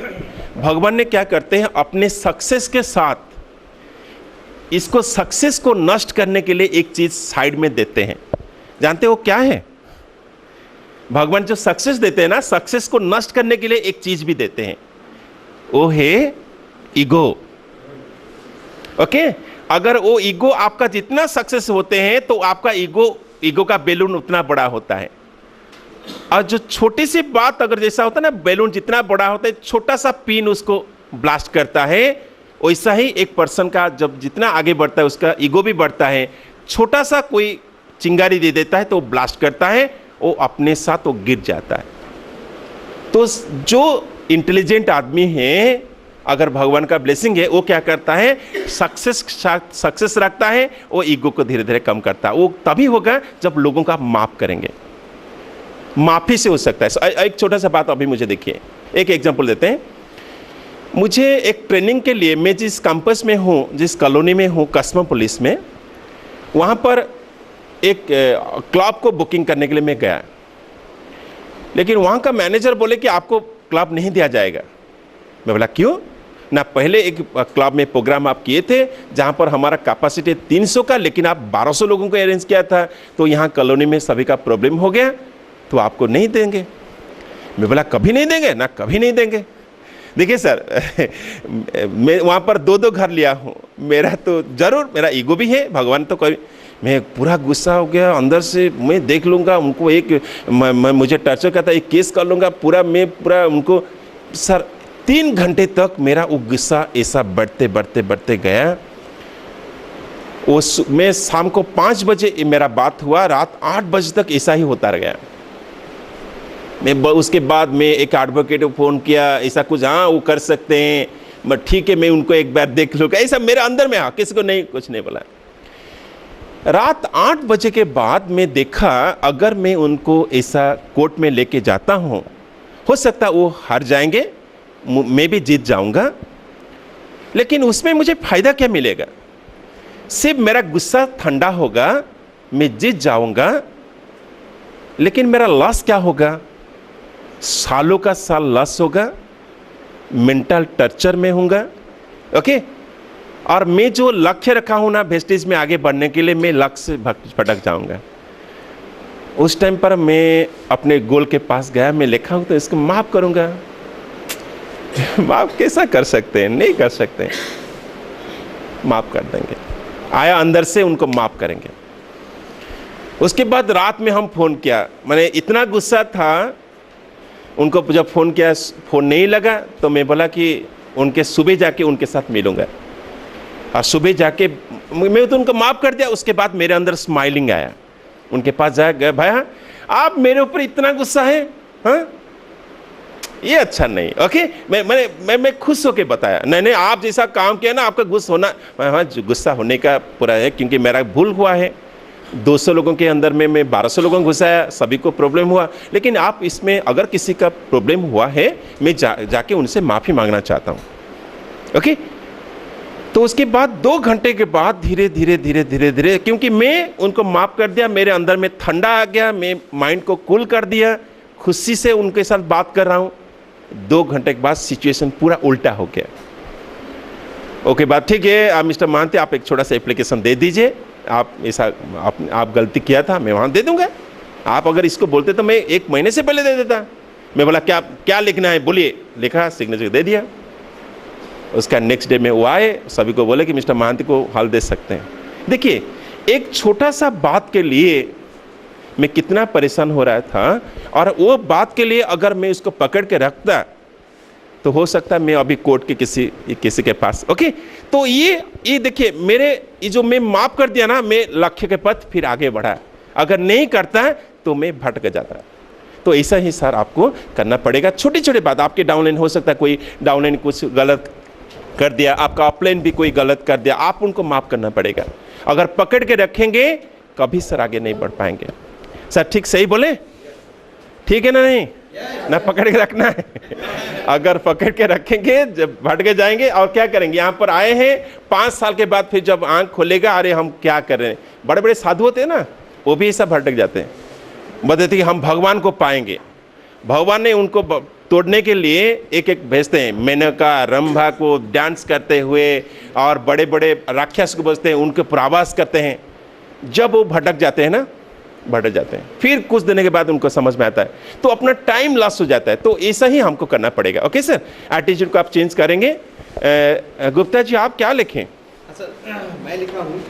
भगवान ने क्या करते हैं, अपने सक्सेस के साथ इसको सक्सेस को नष्ट करने के लिए एक चीज साइड में देते हैं। जानते हो क्या है? भगवान जो सक्सेस देते हैं ना, सक्सेस को नष्ट करने के लिए एक चीज भी देते हैं, वो है ईगो। ओके, अगर वो ईगो आपका जितना सक्सेस होते हैं तो आपका ईगो का बैलून उतना बड़ा होता है। और जो छोटी सी बात अगर जैसा होता है ना, बैलून जितना बड़ा होता है, छोटा सा पिन उसको ब्लास्ट करता है। वैसा ही एक पर्सन का जब जितना आगे बढ़ता है उसका ईगो भी बढ़ता है। छोटा सा कोई चिंगारी दे देता है तो ब्लास्ट करता है, वो अपने साथ वो गिर जाता है। तो जो इंटेलिजेंट आदमी है, अगर भगवान का ब्लेसिंग है, वो क्या करता है, सक्सेस रखता है, वो ईगो को धीरे धीरे कम करता है। वो तभी होगा जब लोगों का माफ करेंगे, माफी से हो सकता है। एक छोटा सा बात अभी मुझे देखिए, एक एग्जांपल देते हैं। मुझे एक ट्रेनिंग के लिए, मैं जिस कैंपस में हूँ, जिस कॉलोनी में हूँ, कॉस्मोपोलिस में, वहाँ पर एक क्लब को बुकिंग करने के लिए मैं गया, लेकिन वहाँ का मैनेजर बोले कि आपको क्लब नहीं दिया जाएगा। मैं बोला क्यों? ना पहले एक क्लब में प्रोग्राम आप किए थे जहाँ पर हमारा कैपेसिटी 300 का, लेकिन आप 1200 लोगों को अरेंज किया था, तो यहाँ कॉलोनी में सभी का प्रॉब्लम हो गया, तो आपको नहीं देंगे। मैं बोला कभी नहीं देंगे? ना कभी नहीं देंगे। देखिए सर, मैं वहाँ पर 2-2 घर लिया हूँ, मेरा तो जरूर, मेरा ईगो भी है, भगवान तो कोई, मैं पूरा गुस्सा हो गया अंदर से। मैं देख लूँगा उनको, मुझे टर्चर करता, एक केस कर लूँगा पूरा, मैं पूरा उनको। सर 3 घंटे तक मेरा वो गुस्सा ऐसा बढ़ते गया। मैं शाम को 5 बजे मेरा बात हुआ, रात 8 बजे तक ऐसा ही होता रह गया। मैं उसके बाद मैं एक एडवोकेट को फ़ोन किया, ऐसा कुछ, हाँ वो कर सकते हैं, मैं ठीक है, मैं उनको एक बार देख लूँगा, ऐसा मेरे अंदर में। हाँ, किसी को नहीं, कुछ नहीं बोला। रात 8 बजे के बाद मैं देखा, अगर मैं उनको ऐसा कोर्ट में लेके जाता हूँ, हो सकता वो हार जाएंगे, मैं भी जीत जाऊँगा, लेकिन उसमें मुझे फ़ायदा क्या मिलेगा? सिर्फ मेरा गुस्सा ठंडा होगा, मैं जीत जाऊँगा, लेकिन मेरा लॉस क्या होगा? सालों का साल लॉस होगा, मेंटल टर्चर में होऊंगा। ओके, और मैं जो लक्ष्य रखा हूं ना वेस्टेज में आगे बढ़ने के लिए, मैं लक्ष्य से भटक जाऊंगा। उस टाइम पर मैं अपने गोल के पास गया, मैं लिखा हूं तो इसको माफ करूंगा। माफ कैसा कर सकते हैं? नहीं कर सकते, माफ कर देंगे। आया अंदर से, उनको माफ करेंगे। उसके बाद रात में हम फ़ोन किया, मैंने इतना गुस्सा था उनको, जब फ़ोन किया फ़ोन नहीं लगा, तो मैं बोला कि उनके सुबह जाके उनके साथ मिलूंगा। और सुबह जाके मैं तो उनको माफ़ कर दिया। उसके बाद मेरे अंदर स्माइलिंग आया, उनके पास जा गया, भाई आप मेरे ऊपर इतना गुस्सा है? हाँ, ये अच्छा नहीं। ओके, मैं खुश होकर बताया, नहीं आप जैसा काम किया ना, आपका गुस्सा होना, हाँ गुस्सा होने का पूरा है, क्योंकि मेरा भूल हुआ है। 200 लोगों के अंदर में मैं 1200 लोगों को घुसाया, सभी को प्रॉब्लम हुआ। लेकिन आप इसमें अगर किसी का प्रॉब्लम हुआ है, मैं जाके उनसे माफ़ी मांगना चाहता हूँ। ओके, तो उसके बाद 2 घंटे के बाद धीरे धीरे, क्योंकि मैं उनको माफ़ कर दिया, मेरे अंदर में ठंडा आ गया, मैं माइंड को कूल कर दिया, खुशी से उनके साथ बात कर रहा हूँ। 2 घंटे के बाद सिचुएशन पूरा उल्टा हो गया। ओके, बात ठीक है, आप मिस्टर महंती, आप एक छोटा सा एप्लीकेशन दे दीजिए, आप ऐसा आप गलती किया था, मैं वहाँ दे दूंगा। आप अगर इसको बोलते तो मैं 1 महीने से पहले दे देता। मैं बोला क्या लिखना है, बोलिए, लिखा, सिग्नेचर दे दिया। उसका नेक्स्ट डे में वो आए, सभी को बोले कि मिस्टर महंती को हल दे सकते हैं। देखिए, एक छोटा सा बात के लिए मैं कितना परेशान हो रहा था, और वो बात के लिए अगर मैं उसको पकड़ के रखता तो हो सकता है मैं अभी कोर्ट के किसी के पास। ओके, तो ये देखिए, मेरे ये जो मैं माफ कर दिया ना, मैं लक्ष्य के पथ फिर आगे बढ़ा। अगर नहीं करता है तो मैं भटक जाता। तो ऐसा ही सर आपको करना पड़ेगा। छोटी छोटी बात, आपके डाउनलाइन हो सकता है कोई डाउनलाइन कुछ गलत कर दिया, आपका अपलाइन भी कोई गलत कर दिया, आप उनको माफ करना पड़ेगा। अगर पकड़ के रखेंगे कभी सर आगे नहीं बढ़ पाएंगे। सर ठीक सही बोले? ठीक है ना? नहीं ना, पकड़ के रखना है। अगर पकड़ के रखेंगे जब भटके जाएंगे। और क्या करेंगे? यहाँ पर आए हैं 5 साल के बाद फिर जब आंख खोलेगा, अरे हम क्या कर रहे हैं। बड़े बड़े साधु होते हैं ना, वो भी ऐसा भटक जाते हैं। बताते थे कि हम भगवान को पाएंगे। भगवान ने उनको तोड़ने के लिए एक एक भेजते हैं, मेनका रंभा को डांस करते हुए और बड़े बड़े राक्षस को भेजते हैं, उनके प्रवास करते हैं। जब वो भटक जाते हैं ना, भटक जाते हैं, फिर कुछ देने के बाद उनको समझ में आता है, तो अपना टाइम लॉस हो जाता है। तो ऐसा ही हमको करना पड़ेगा। ओके सर, एटीट्यूड को आप चेंज करेंगे। गुप्ता जी आप क्या लिखें? सर मैं लिखा हूँ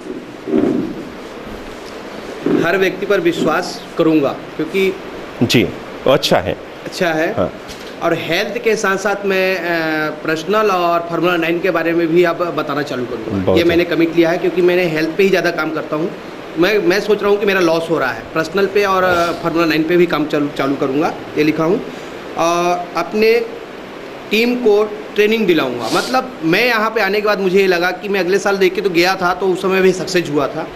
हर व्यक्ति पर विश्वास करूँगा, क्योंकि जी अच्छा है, अच्छा है। हाँ। और हेल्थ के साथ साथ मैं पर्सनल और फार्मूला 9 के बारे में भी अब बताना चालू करूँगा। ये मैंने कमिट लिया है, क्योंकि मैंने हेल्थ पे ही ज़्यादा काम करता हूँ। मैं सोच रहा हूँ कि मेरा लॉस हो रहा है, पर्सनल पे और फार्मूला 9 पे भी काम चालू करूँगा, ये लिखा हूँ। और अपने टीम को ट्रेनिंग दिलाऊंगा। मतलब मैं यहाँ पे आने के बाद मुझे ये लगा कि मैं अगले साल देख के तो गया था, तो उस समय भी सक्सेस हुआ था,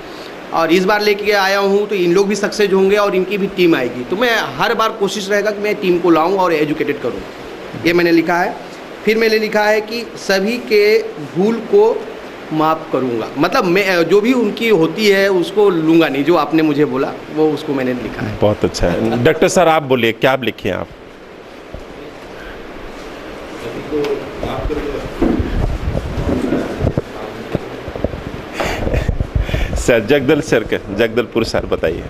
और इस बार लेके आया हूँ तो इन लोग भी सक्सेस होंगे और इनकी भी टीम आएगी। तो मैं हर बार कोशिश रहेगा कि मैं टीम को लाऊं और एजुकेटेड करूं, ये मैंने लिखा है। फिर मैंने लिखा है कि सभी के भूल को माफ़ करूंगा। मतलब मैं जो भी उनकी होती है उसको लूँगा नहीं, जो आपने मुझे बोला वो उसको मैंने लिखा है। बहुत अच्छा है। डॉक्टर सर आप बोलिए, क्या लिखे आप? सर जगदलपुर सर बताइए।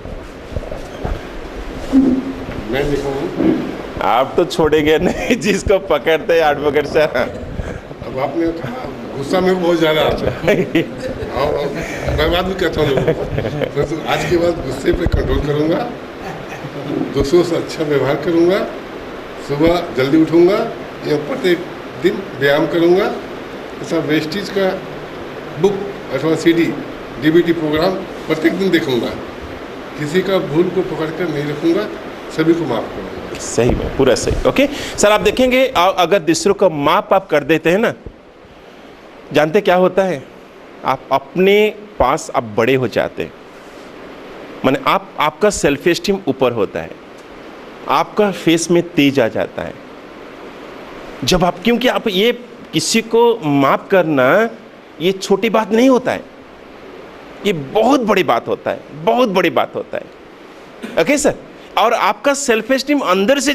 मैं लिखा हूँ, आप तो छोड़ेंगे नहीं जिसको पकड़ते एडवोकेट सर। अब आपने कहा गुस्सा में बहुत ज़्यादा आता है और मैं बात भी कहता हूँ लोगों को, तो आज के बाद गुस्से पे कंट्रोल करूँगा, दूसरों से अच्छा व्यवहार करूँगा, सुबह जल्दी उठूँगा या प्रत्येक दिन व्यायाम करूँगा। ऐसा वेस्टेज का बुक अथवा CD DBT प्रोग्राम प्रत्येक दिन देखूँगा। किसी का भूल को पकड़ कर नहीं रखूँगा, सभी को माफ़ करूँगा। सही में पूरा सही। ओके सर आप देखेंगे अगर दूसरों को माफ आप कर देते हैं ना, जानते क्या होता है, आप अपने पास आप बड़े हो जाते हैं। माने आपका सेल्फ एस्टीम ऊपर होता है, आपका फेस में तेज आ जाता है जब आप, क्योंकि आप ये किसी को माफ करना ये छोटी बात नहीं होता है, ये बहुत बड़ी बात होता है, बहुत बड़ी बात होता है। ओके सर, और आपका सेल्फ एस्टीम अंदर से